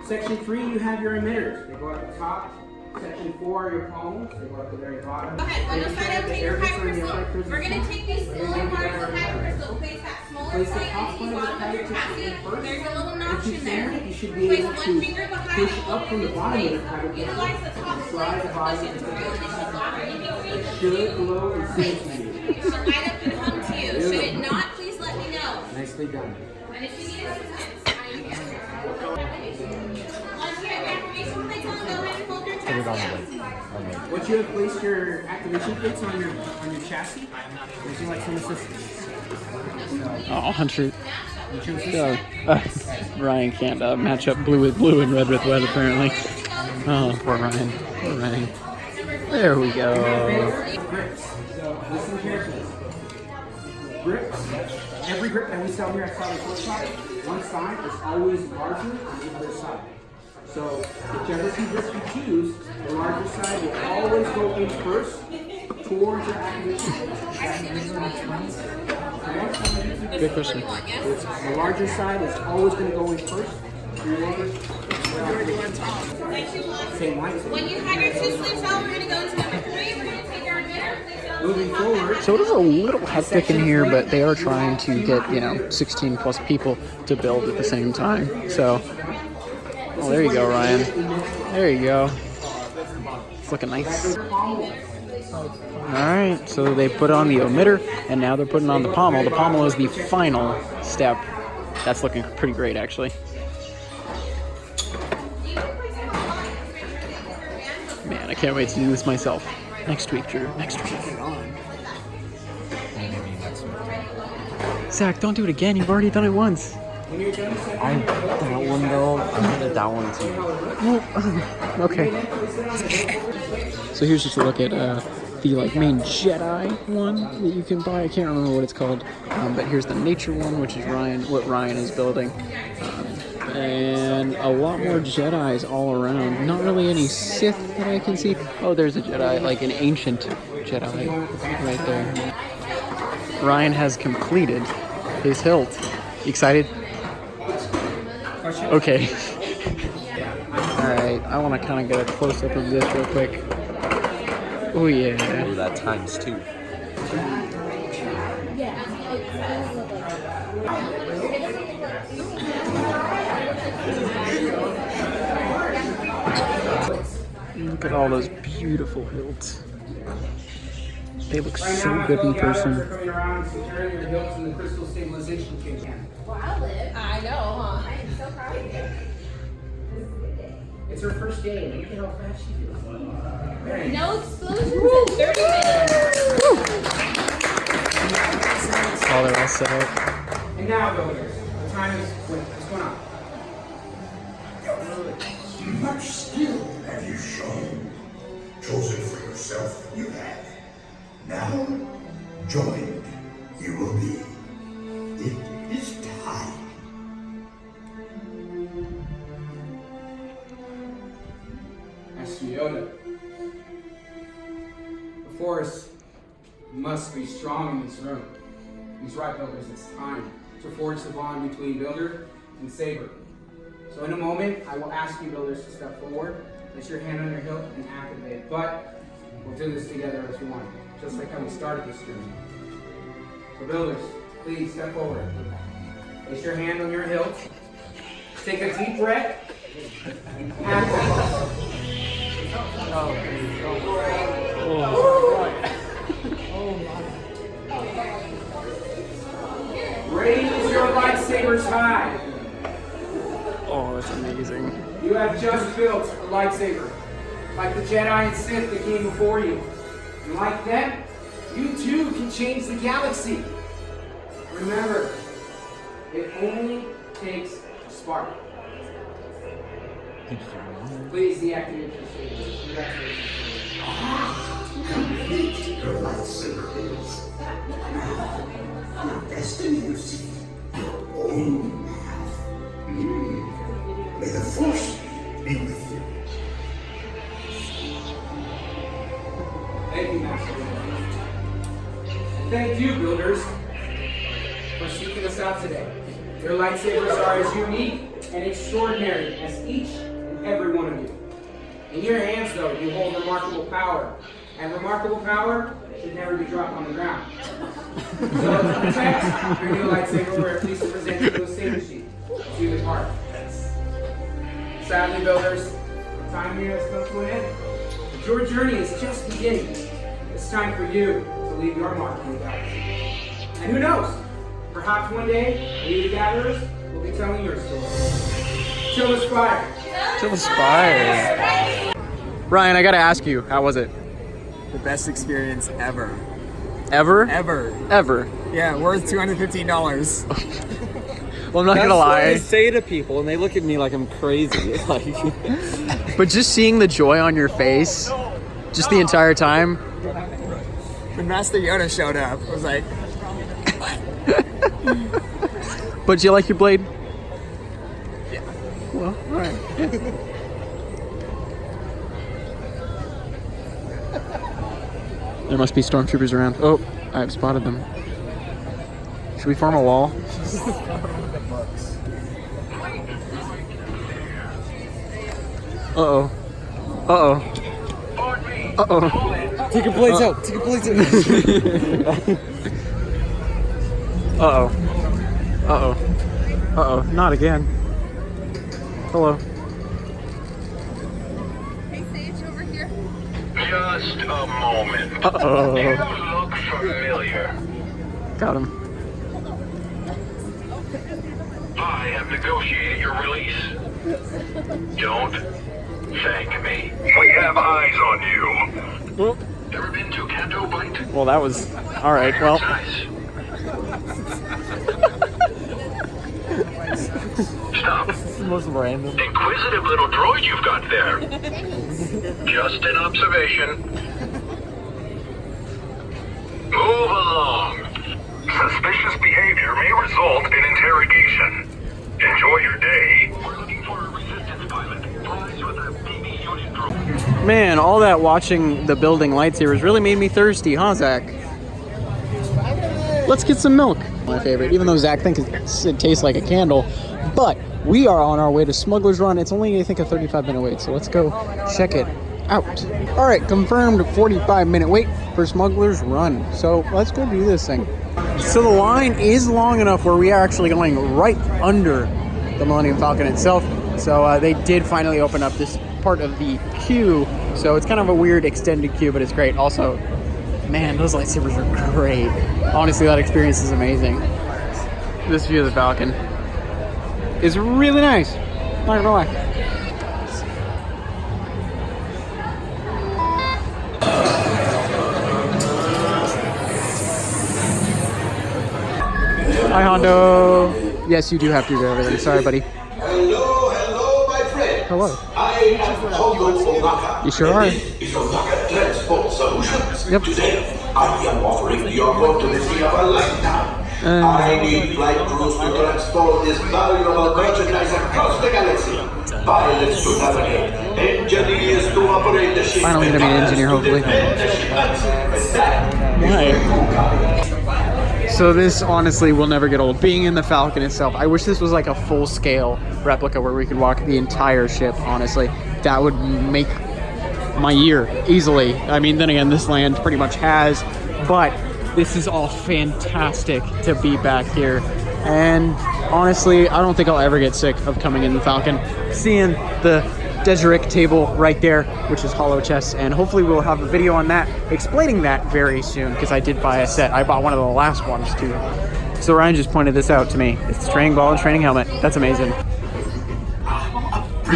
Speaker 8: Section 3, you have your emitters. They go at the top. Section 4 are your palms. They go at the very bottom.
Speaker 5: Go ahead, one side up, take your tiger crystal. We're gonna take these smaller parts of the tiger crystal. Place that smaller
Speaker 8: Place the
Speaker 5: side
Speaker 8: top
Speaker 5: into the
Speaker 8: one of the
Speaker 5: bottom of your
Speaker 8: tiger crystal
Speaker 5: chassis.
Speaker 8: in first.
Speaker 5: There's a little notch
Speaker 8: Once you
Speaker 5: in there.
Speaker 8: stand, you should be
Speaker 5: Place
Speaker 8: able
Speaker 5: one
Speaker 8: to
Speaker 5: finger behind
Speaker 8: push
Speaker 5: the
Speaker 8: up from the bottom of the tiger crystal.
Speaker 5: Utilize the top
Speaker 8: Slide
Speaker 5: plate
Speaker 8: the
Speaker 5: to
Speaker 8: bottom
Speaker 5: push it
Speaker 8: into
Speaker 5: through, and it should lock in between.
Speaker 8: It should glow and sing to you.
Speaker 5: It should light up and hum to you. Should it not, please let me know.
Speaker 8: Nicely done.
Speaker 5: And if you need assistance, I am here. Once you have your activation plates on, go ahead and hold your chassis.
Speaker 8: Once you have placed your activation plates on your chassis, would you like some assistance?
Speaker 1: Oh, Hunter.
Speaker 8: You choose this
Speaker 1: Ryan can't match up blue with blue and red with red, apparently. Oh, poor Ryan. Poor Ryan. There we go.
Speaker 8: grips. So listen carefully. Grips. Every grip that we sell here at Sally Sports Shop, one side is always larger than the other side. So whichever two grips you choose, the larger side will always go in first towards your activation.
Speaker 1: Good question.
Speaker 8: The larger side is always going to go in first. Same light.
Speaker 5: When you have your two sleeves out, we're going to go to number 3. We're going to take our emitter.
Speaker 8: Moving forward.
Speaker 1: So it is a little hectic in here, but they are trying to get, 16 plus people to build at the same time. So, oh, there you go, Ryan. There you go. It's looking nice. Alright, so they put on the emitter, and now they're putting on the pommel. The pommel is the final step. That's looking pretty great, actually. Man, man, I can't wait to do this myself. Next week, Drew. Next week. Zach, don't do it again. You've already done it once.
Speaker 3: That one though, I'm gonna that one too.
Speaker 1: Okay. So here's just a look at the like main Jedi one that you can buy. I can't remember what it's called, but here's the nature one, which is what Ryan is building, and a lot more Jedis all around. Not really any Sith that I can see. Oh, there's a Jedi, like an ancient Jedi right there. Ryan has completed his hilt. You excited? Okay. Alright, I want to kind of get a close-up of this real quick. Oh yeah.
Speaker 3: Ooh, that times 2.
Speaker 1: Look at all those beautiful hilts. They look so good in person.
Speaker 8: Coming around and securing your hilts in the crystal stabilization case.
Speaker 5: I know, huh? I'm so proud of you.
Speaker 8: It's her first day. Look at how fast she is.
Speaker 5: No explosions in 30 minutes.
Speaker 1: Oh, they're all set up.
Speaker 8: And now, builders, the time is what's going on?
Speaker 2: Much skill have you shown. Chosen for yourself, you have. Now, joined you will be. It is time.
Speaker 8: Master Yoda. The Force must be strong in this room. He's right, builders. It's time to forge the bond between Builder and Saber. So in a moment, I will ask you, builders, to step forward, place your hand on your hilt, and activate it. But we'll do this together as one, just like how we started this journey. So builders, please step forward. Place your hand on your hilt. Take a deep breath. Activate. Raise your lightsabers high.
Speaker 1: Oh, that's amazing.
Speaker 8: You have just built a lightsaber, like the Jedi and Sith that came before you. And like them, you too can change the galaxy. Remember, it only takes a spark. Please deactivate your sabers.
Speaker 2: Complete your lightsaber is. Now, your destiny you see. Your own path. May the Force be with you.
Speaker 8: Thank you, Master. And thank you, builders, for seeking us out today. Your lightsabers are as unique and extraordinary as each and every one of you. In your hands, though, you hold remarkable power. And remarkable power should never be dropped on the ground. So to protect your new lightsaber, we're pleased to present you with a saber sheet to the heart. Sadly, builders, the time here has come to an end. But your journey is just beginning. It's time for you to leave your mark on the galaxy. And who knows? Perhaps one day, we the gatherers will be telling your story. Till Aspire.
Speaker 1: Till Aspire. Ryan, I gotta ask you, how was it?
Speaker 4: The best experience ever.
Speaker 1: Ever?
Speaker 4: Ever.
Speaker 1: Ever.
Speaker 4: Yeah, worth $215.
Speaker 1: Well, I'm not gonna lie.
Speaker 3: I say to people, and they look at me like I'm crazy. Like,
Speaker 1: But just seeing the joy on your face, just the entire time.
Speaker 4: When Master Yoda showed up, I was like,
Speaker 1: But do you like your blade? Yeah. Well, alright. There must be stormtroopers around. Oh, I've spotted them. Should we form a wall? Uh-oh. Uh-oh. Uh-oh.
Speaker 3: take your blades out. Take your blades out.
Speaker 1: Uh-oh. Uh-oh. Uh-oh. Not again. Hello.
Speaker 5: Hey, Sage, over here.
Speaker 2: Just a moment.
Speaker 1: Uh-oh.
Speaker 2: You look familiar.
Speaker 1: Got him.
Speaker 2: I have negotiated your release. Don't Thank me. We have eyes on you. Ever been to Canto Bite?
Speaker 1: Well, that was all right. Well,
Speaker 2: Nice. Stop.
Speaker 3: The most random.
Speaker 2: Inquisitive little droid you've got there. Just an observation. Move along. Suspicious behavior may result in interrogation. Enjoy your day. We're looking for a resistance pilot. Flies with a PB unit droid.
Speaker 1: man, all that watching the building lightsabers really made me thirsty, huh, Zach? Let's get some milk. My favorite, even though Zach thinks it tastes like a candle. But we are on our way to Smugglers Run. It's only, I think, a 35-minute wait, so let's go check it out. All right, confirmed 45-minute wait for Smugglers Run. So let's go do this thing. So the line is long enough where we are actually going right under the Millennium Falcon itself. So they did finally open up this part of the queue. So it's kind of a weird extended queue, but it's great. Also, man, those lightsabers are great. Honestly, that experience is amazing. This view of the Falcon is really nice. Not gonna lie. Hi, Hondo. Yes, you do have to do everything. Sorry, buddy.
Speaker 6: Hello, my friend.
Speaker 1: Hello.
Speaker 6: I am Hondo Onaka.
Speaker 1: You sure are.
Speaker 6: Is Onaka Transport Solutions.
Speaker 1: Yep.
Speaker 6: Today, I am offering the opportunity of a lifetime. I need flight crews to transport this valuable merchandise across the galaxy. Pilots to navigate, engineers to operate the ship.
Speaker 1: Finally gonna be an engineer, hopefully. Why? So this honestly will never get old. Being in the Falcon itself, I wish this was like a full-scale replica where we could walk the entire ship, honestly. That would make my year easily. I mean, then again, this land pretty much has, but this is all fantastic to be back here. And honestly, I don't think I'll ever get sick of coming in the Falcon. Seeing the Deseric table right there, which is hollow chests, and hopefully we'll have a video on that explaining that very soon, because I did buy a set. I bought one of the last ones too. So Ryan just pointed this out to me. It's the training ball and training helmet. That's amazing.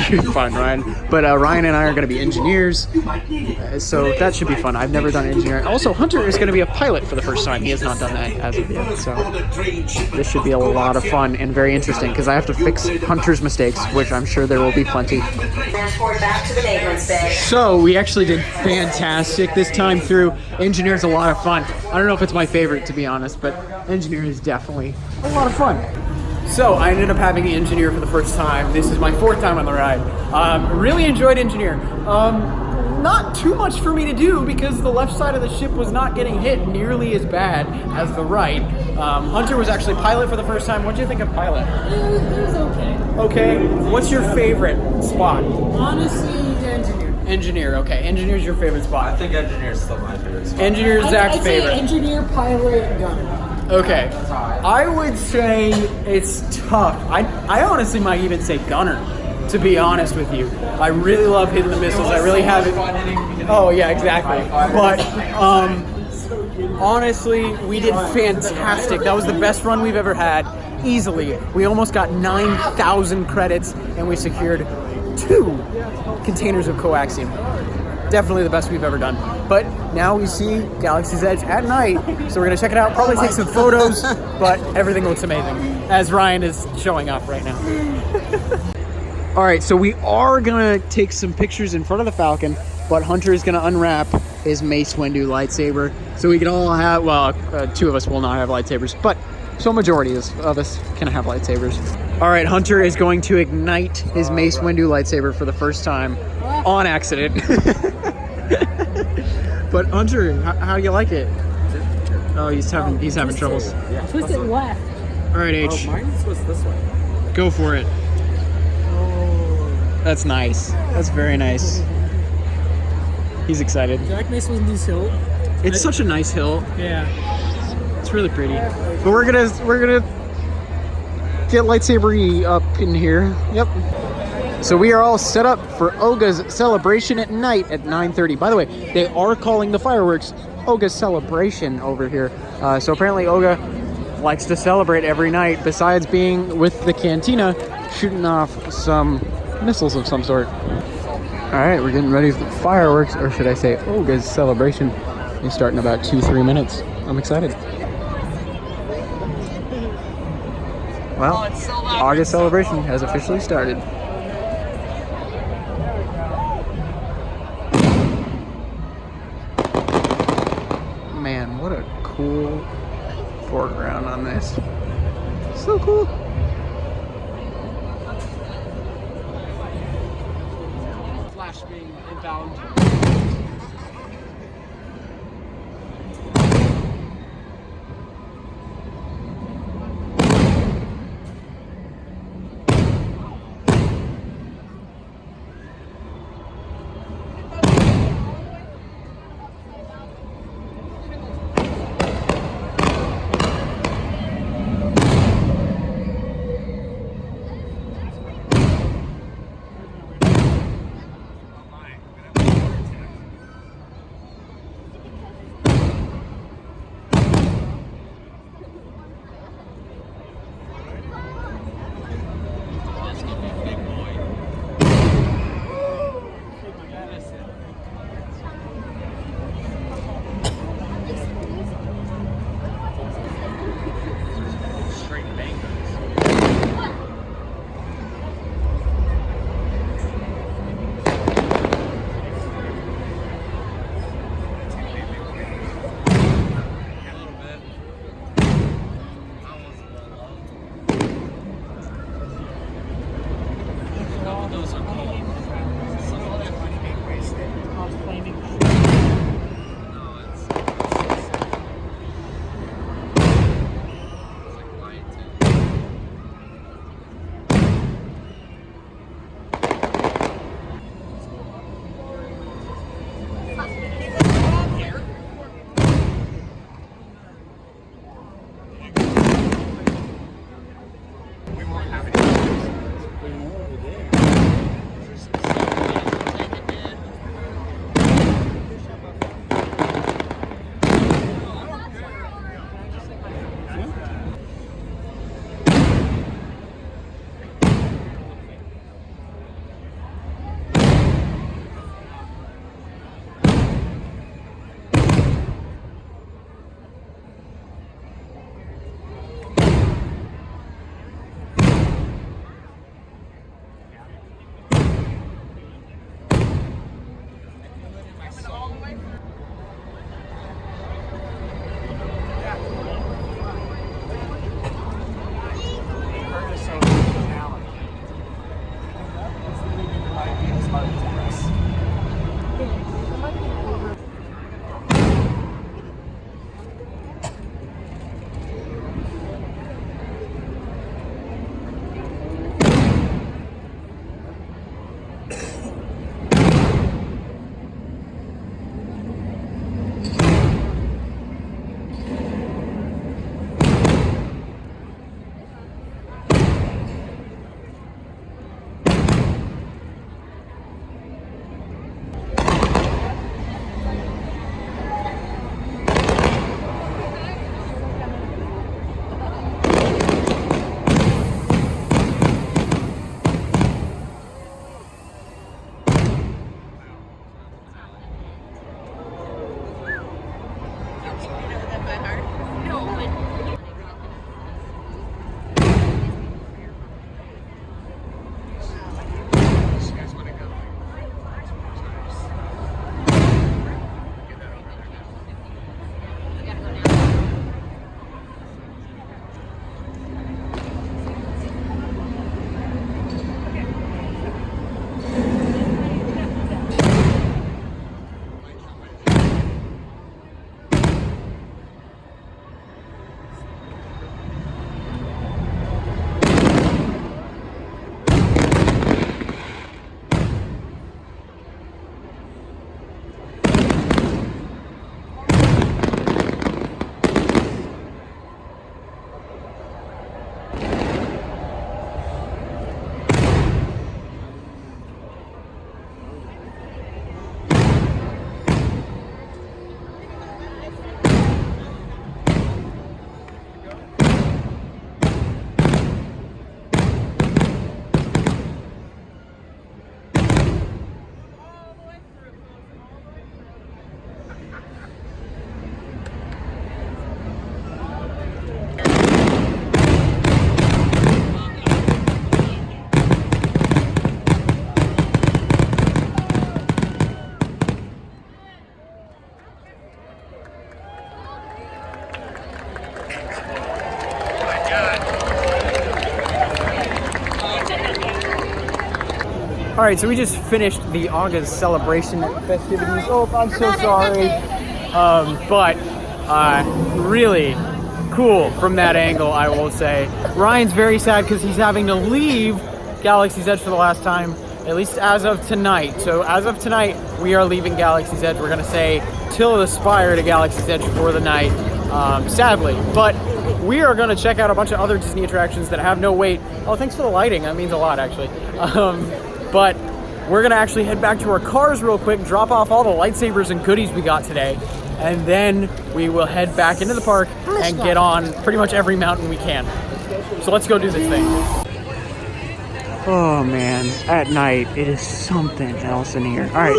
Speaker 1: You're fine, Ryan. But Ryan and I are going to be engineers, so that should be fun. I've never done engineering. Also, Hunter is going to be a pilot for the first time. He has not done that as of yet, so this should be a lot of fun and very interesting, because I have to fix Hunter's mistakes, which I'm sure there will be plenty.
Speaker 9: Transport back to the maintenance bay.
Speaker 1: So we actually did fantastic this time through. Engineer's a lot of fun. I don't know if it's my favorite, to be honest, but engineer is definitely a lot of fun. So I ended up having the engineer for the first time. This is my fourth time on the ride. Really enjoyed engineer. Not too much for me to do because the left side of the ship was not getting hit nearly as bad as the right. Hunter was actually pilot for the first time. What do you think of pilot?
Speaker 7: It was okay.
Speaker 1: Okay. What's your favorite spot?
Speaker 7: Honestly, engineer.
Speaker 1: Engineer. Okay. Engineer's your favorite spot.
Speaker 4: I think engineer's still my favorite spot.
Speaker 1: Engineer's Zach's
Speaker 7: I'd say
Speaker 1: favorite.
Speaker 7: engineer, pilot, gunner.
Speaker 1: Okay, I would say it's tough. I honestly might even say gunner, to be honest with you. I really love hitting the missiles. I really have it. Oh yeah, exactly. But honestly, we did fantastic. That was the best run we've ever had, easily. We almost got 9,000 credits, and we secured 2 containers of coaxium. Definitely the best we've ever done. But now we see Galaxy's Edge at night, so we're gonna check it out, probably take some photos, but everything looks amazing, as Ryan is showing off right now. All right, so we are gonna take some pictures in front of the Falcon, but Hunter is gonna unwrap his Mace Windu lightsaber, so we can all have, well, 2 of us will not have lightsabers, but so majority of us can have lightsabers. All right, Hunter is going to ignite his Mace Windu lightsaber for the first time on accident. But Hunter, how do you like it? Oh, he's having troubles.
Speaker 4: Yeah.
Speaker 7: Twist it left.
Speaker 1: All right, H,
Speaker 4: Oh, mine was this way.
Speaker 1: go for it. That's nice. That's very nice. He's excited.
Speaker 7: Jack Mace was in this hill.
Speaker 1: It's such a nice hill.
Speaker 7: Yeah.
Speaker 1: It's really pretty. But we're gonna get lightsaber up in here. Yep. So we are all set up for Oga's celebration at night at 9:30. By the way, they are calling the fireworks Oga's celebration over here. So apparently Oga likes to celebrate every night, besides being with the Cantina, shooting off some missiles of some sort. Alright, we're getting ready for fireworks, or should I say Olga's celebration. It's starting in about 2-3 minutes. I'm excited. Well, August celebration has officially started. Man, what a cool foreground on this. So cool.
Speaker 7: Flash being inbound.
Speaker 1: All right, so we just finished the August celebration festivities. Oh, I'm so sorry. But really cool from that angle, I will say. Ryan's very sad because he's having to leave Galaxy's Edge for the last time, at least as of tonight. So as of tonight, we are leaving Galaxy's Edge. We're gonna say till the spire to Galaxy's Edge for the night, sadly. But we are gonna check out a bunch of other Disney attractions that have no wait. Oh, thanks for the lighting, that means a lot actually. But we're gonna actually head back to our cars real quick, drop off all the lightsabers and goodies we got today, and then we will head back into the park and get on pretty much every mountain we can. So let's go do this thing. Oh man, at night it is something else in here. All right,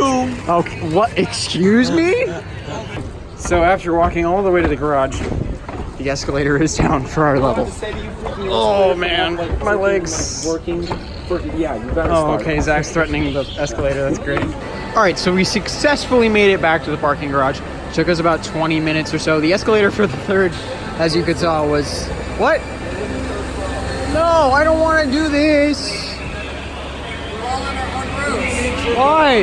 Speaker 1: okay, what, excuse me? So after walking all the way to the garage, the escalator is down for our level. Oh man, my legs.
Speaker 8: Yeah, you gotta
Speaker 1: Oh, okay, Zach's threatening the escalator, that's great. All right, so we successfully made it back to the parking garage. Took us about 20 minutes or so. The escalator for the third, as you could tell, was, what? No, I don't want to do this.
Speaker 4: We're all on our own roofs.
Speaker 1: Why?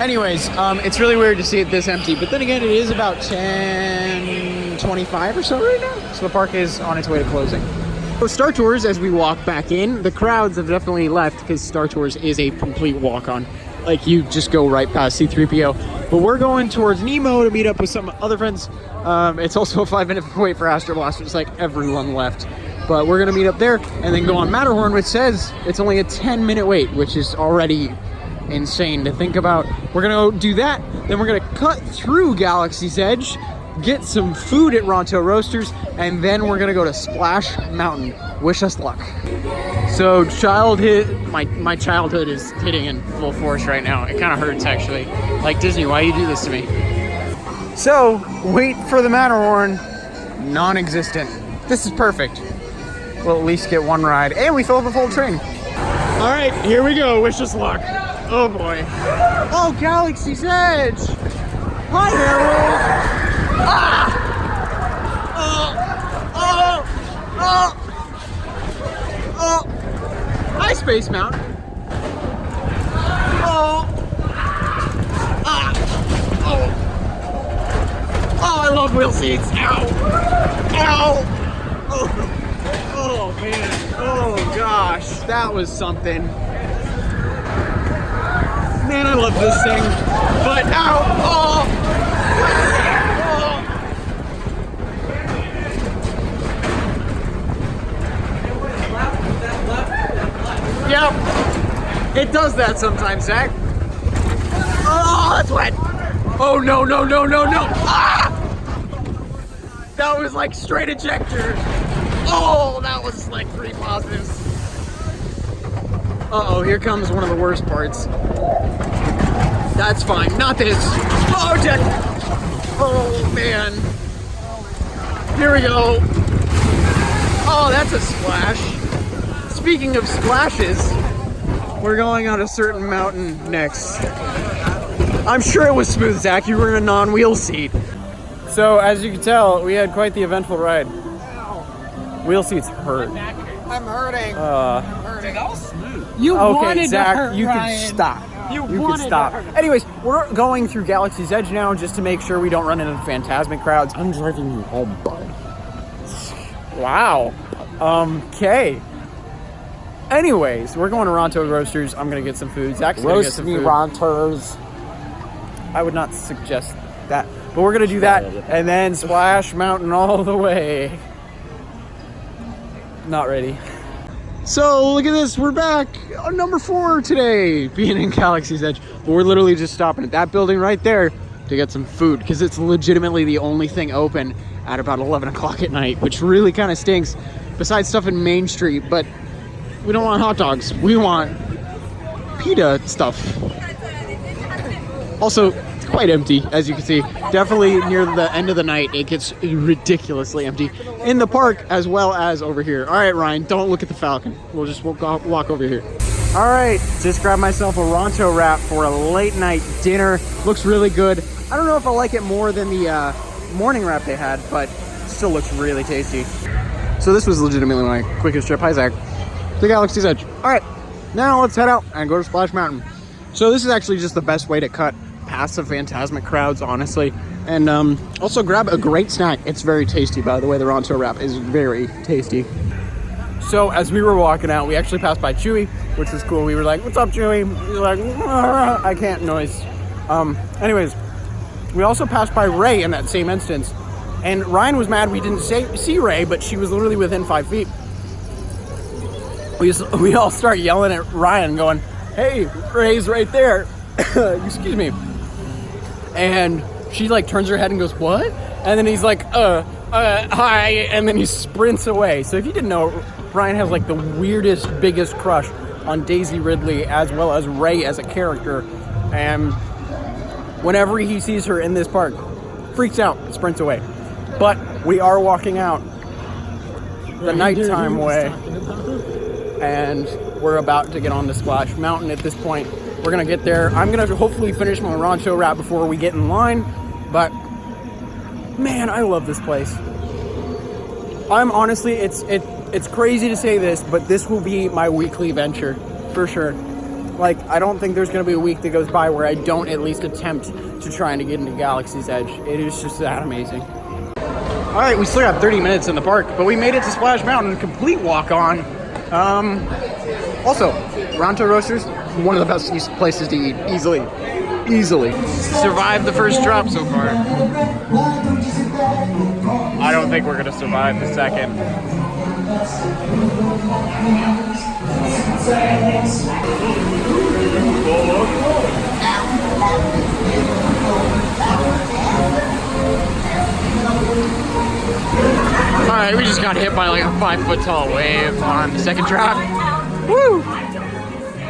Speaker 1: Anyways, it's really weird to see it this empty, but then again, it is about 10:25 or so right now. So the park is on its way to closing. So Star Tours, as we walk back in, the crowds have definitely left because Star Tours is a complete walk-on. Like, you just go right past C-3PO. But we're going towards Nemo to meet up with some other friends. It's also a 5-minute wait for Astro Blasters, like everyone left. But we're gonna meet up there and then go on Matterhorn, which says it's only a 10-minute wait, which is already insane to think about. We're gonna go do that, then we're gonna cut through Galaxy's Edge, get some food at Ronto Roasters, and then we're gonna go to Splash Mountain. Wish us luck. So my childhood is hitting in full force right now. It kind of hurts actually. Like, Disney, why you do this to me? So, wait for the Matterhorn, non-existent. This is perfect. We'll at least get one ride, and we fill up a full train. All right, here we go, wish us luck. Oh boy. Oh, Galaxy's Edge. Hi, Harold. Ah! Oh! Hi, Space Mountain. Oh! Ah! Oh! Oh, I love wheel seats. Ow! Ow! Oh! Oh, man. Oh, gosh. That was something. Man, I love this thing. But, ow! Oh! Yep, it does that sometimes, Zach. Oh, that's wet. Oh, no, no, no, no, no. Ah! That was like straight ejector. Oh, that was like 3 positives. Uh-oh, here comes one of the worst parts. That's fine, not this. Oh, Jack. Oh, man. Here we go. Oh, that's a splash. Speaking of splashes, we're going on a certain mountain next. I'm sure it was smooth, Zach. You were in a non-wheel seat. So, as you can tell, we had quite the eventful ride. Wheel seats hurt.
Speaker 4: I'm hurting.
Speaker 7: That was smooth.
Speaker 1: You wanted Zach, to hurt, you Ryan. Could stop. You could stop. Anyways, we're going through Galaxy's Edge now just to make sure we don't run into Phantasmic crowds. I'm driving you home, bud. Wow. Okay. Anyways, we're going to Ronto Roasters. I'm gonna get some food. Zach's gonna get some food.
Speaker 3: Rontos.
Speaker 1: I would not suggest that, but we're gonna do that and then Splash Mountain all the way. Not ready. So look at this, we're back on number 4 today, being in Galaxy's Edge. But we're literally just stopping at that building right there to get some food because it's legitimately the only thing open at about 11 o'clock at night, which really kind of stinks. Besides stuff in Main Street, but we don't want hot dogs. We want pita stuff. Also, it's quite empty, as you can see. Definitely near the end of the night, it gets ridiculously empty. In the park, as well as over here. All right, Ryan, don't look at the Falcon. We'll just walk over here. All right, just grabbed myself a Ronto wrap for a late night dinner. Looks really good. I don't know if I like it more than the morning wrap they had, but it still looks really tasty. So this was legitimately my quickest trip. Hi, Zach. The Galaxy's Edge. All right, Now let's head out and go to Splash Mountain. So this is actually just the best way to cut past the Phantasmic crowds, honestly. And also grab a great snack. It's very tasty, by the way. The Ronto wrap is very tasty. So as we were walking out, we actually passed by Chewy, which was cool. We were like, "What's up, Chewy?" He's like, "I can't noise." Anyways, we also passed by Ray in that same instance. And Ryan was mad we didn't see Ray, but she was literally within 5 feet. We all start yelling at Ryan going, "Hey, Ray's right there." Excuse me. And she like turns her head and goes, "What?" And then he's like, hi. And then he sprints away. So if you didn't know, Ryan has like the weirdest, biggest crush on Daisy Ridley as well as Ray as a character. And whenever he sees her in this park, freaks out, sprints away. But we are walking out the nighttime way. And we're about to get on the Splash Mountain at this point. We're gonna get there. I'm gonna hopefully finish my Ronto wrap before we get in line. But man, I love this place. I'm honestly, it's crazy to say this, but this will be my weekly venture for sure. Like, I don't think there's gonna be a week that goes by where I don't at least attempt to try to get into Galaxy's Edge. It is just that amazing. All right, we still got 30 minutes in the park, but we made it to Splash Mountain, complete walk on. Also, Ronto Roasters, one of the best places to eat, easily. Survived the first drop so far. I don't think we're gonna survive the second. Alright, we just got hit by like a 5-foot tall wave on the second drop. Woo!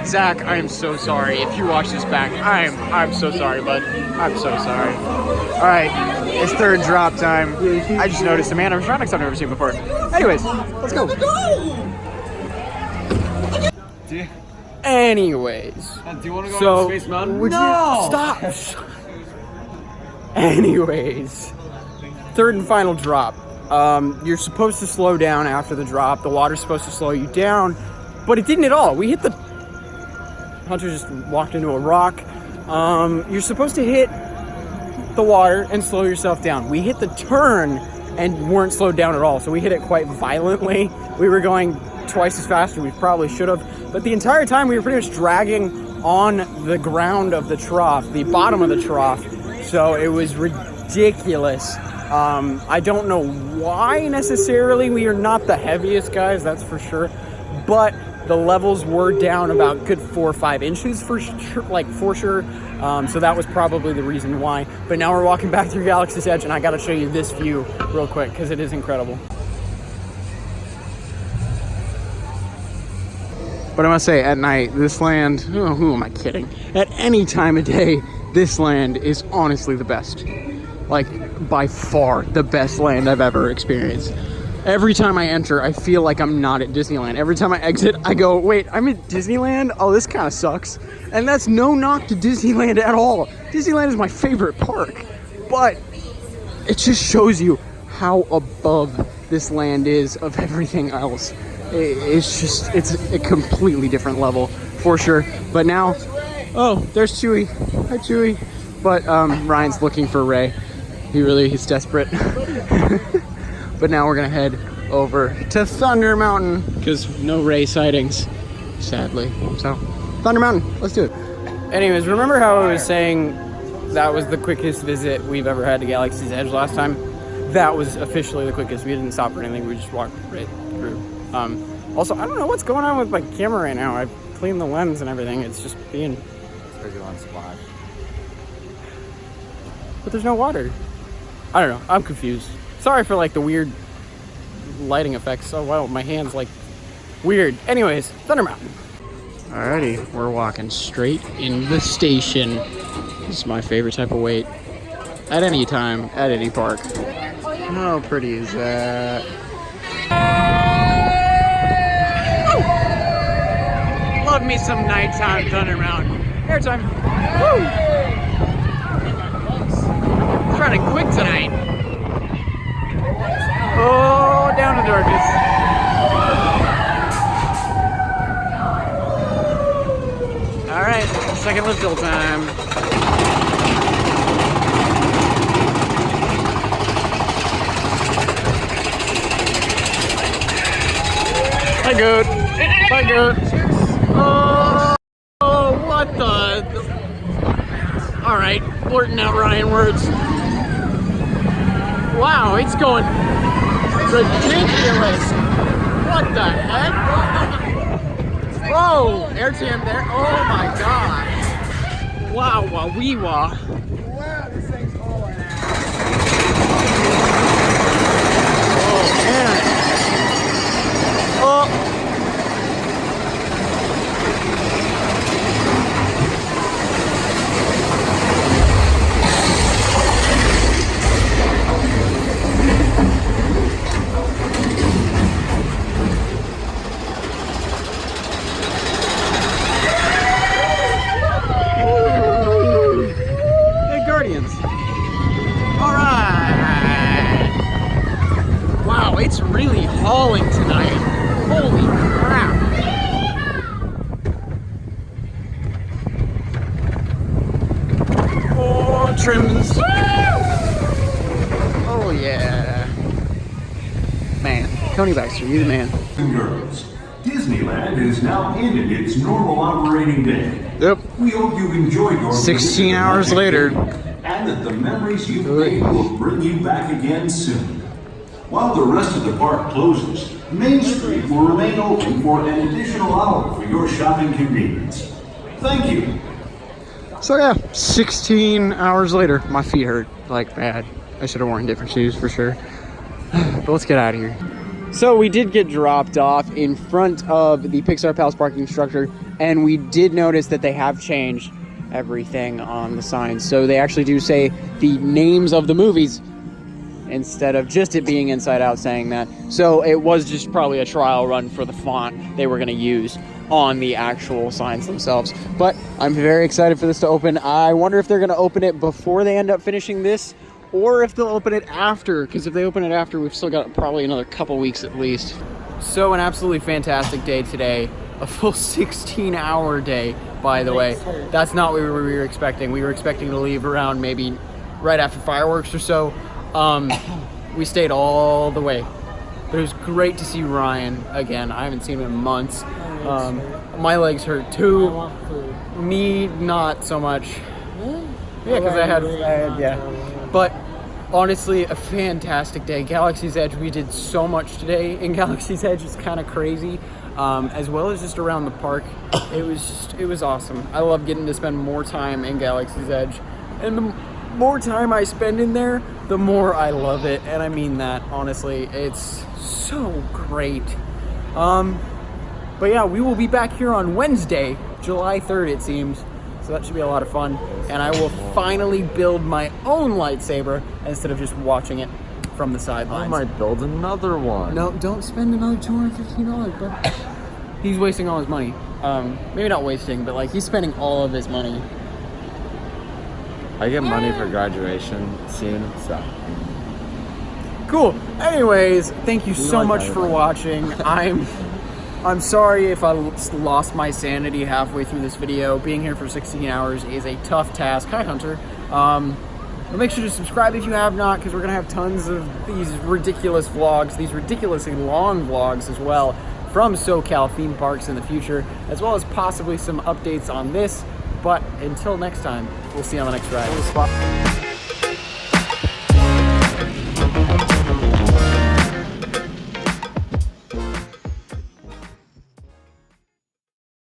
Speaker 1: Zach, I am so sorry. If you watch this back, I'm so sorry, bud. I'm so sorry. Alright, it's third drop time. I just noticed a man animatronics I've never seen before. Anyways, let's go. Anyways.
Speaker 4: Do you want to go to Space Mountain?
Speaker 1: Would you stop? Anyways, third and final drop. You're supposed to slow down after the drop. The water's supposed to slow you down, but it didn't at all. We hit the... Hunter just walked into a rock. You're supposed to hit the water and slow yourself down. We hit the turn and weren't slowed down at all, so we hit it quite violently. We were going twice as fast as we probably should have, but the entire time we were pretty much dragging on the ground of the trough, the bottom of the trough, so it was ridiculous. I don't know why necessarily. We are not the heaviest guys, that's for sure, but the levels were down about good 4 or 5 inches for sure. So that was probably the reason why. But now we're walking back through Galaxy's Edge, and I gotta show you this view real quick because it is incredible. But I must say, at night, this land, who am I kidding? At any time of day, this land is honestly the best. Like, by far the best land I've ever experienced. Every time I enter, I feel like I'm not at Disneyland. Every time I exit, I go, wait, I'm at Disneyland? Oh, this kind of sucks. And that's no knock to Disneyland at all. Disneyland is my favorite park. But it just shows you how above this land is of everything else. It's a completely different level, for sure. But now, oh, there's Chewy. Hi, Chewy. But Ryan's looking for Ray. He's desperate. But now we're gonna head over to Thunder Mountain because no Ray sightings, sadly. So, Thunder Mountain, let's do it. Anyways, remember how I was saying that was the quickest visit we've ever had to Galaxy's Edge last time? That was officially the quickest. We didn't stop for anything. We just walked right through. Also, I don't know what's going on with my camera right now. I've cleaned the lens and everything. It's just being...
Speaker 3: on Splash.
Speaker 1: But there's no water. I don't know. I'm confused. Sorry for like the weird lighting effects. Oh wow, my hand's like weird. Anyways, Thunder Mountain. Alrighty, we're walking straight in the station. This is my favorite type of wait. At any time, at any park. How pretty is that? Woo! Love me some nighttime Thunder Mountain. Airtime. Woo! It's running quick tonight. Oh, down to darkness. second lift hill time. Hi, good. Hi, good. Oh, what the? All right, blurting out Ryan words. Wow, it's going ridiculous. What the heck? Whoa, air jam there. Oh my god. Wow, wah-wee-wah.
Speaker 8: Wow, this thing's hauling ass.
Speaker 1: Oh, man. Oh. It's really hauling tonight. Holy crap. Oh, trims. Oh, yeah. Man, Tony Baxter, you the man.
Speaker 6: Girls, Disneyland is now ended its normal operating day.
Speaker 1: Yep.
Speaker 6: We hope you've enjoyed your
Speaker 1: 16 hours later.
Speaker 6: And that the memories you've made will bring you back again soon. While the rest of the park closes, Main Street will remain open for an additional hour for your shopping convenience. Thank you.
Speaker 1: So yeah, 16 hours later, my feet hurt like bad. I should have worn different shoes for sure. But let's get out of here. So we did get dropped off in front of the Pixar Palace parking structure, and we did notice that they have changed everything on the signs. So they actually do say the names of the movies instead of just it being Inside Out saying that. So it was just probably a trial run for the font they were going to use on the actual signs themselves. But I'm very excited for this to open. I wonder if they're going to open it before they end up finishing this, or if they'll open it after, because if they open it after, we've still got probably another couple weeks at least. So an absolutely fantastic day today. A full 16-hour day, by the way. That's not what we were expecting. We were expecting to leave around maybe right after fireworks or so. We stayed all the way. But it was great to see Ryan again. I haven't seen him in months. My legs hurt too. Me, not so much. Yeah, because I had, yeah. But honestly, a fantastic day. Galaxy's Edge, we did so much today in Galaxy's Edge. It's kind of crazy. As well as just around the park. It was awesome. I love getting to spend more time in Galaxy's Edge. And the more time I spend in there, the more I love it. And I mean that, honestly. It's so great. But yeah, we will be back here on Wednesday, July 3rd, it seems. So that should be a lot of fun. And I will finally build my own lightsaber instead of just watching it from the sidelines.
Speaker 3: I might build another one.
Speaker 1: No, don't spend another $215, but he's wasting all his money. Maybe not wasting, but like he's spending all of his money.
Speaker 3: I get money for graduation soon, so.
Speaker 1: Cool. Anyways, thank you so much for watching. I'm sorry if I lost my sanity halfway through this video. Being here for 16 hours is a tough task. Hi, Hunter. But make sure to subscribe if you have not, because we're going to have tons of these ridiculous vlogs, these ridiculously long vlogs as well, from SoCal theme parks in the future, as well as possibly some updates on this. But until next time, we'll see you on the next ride.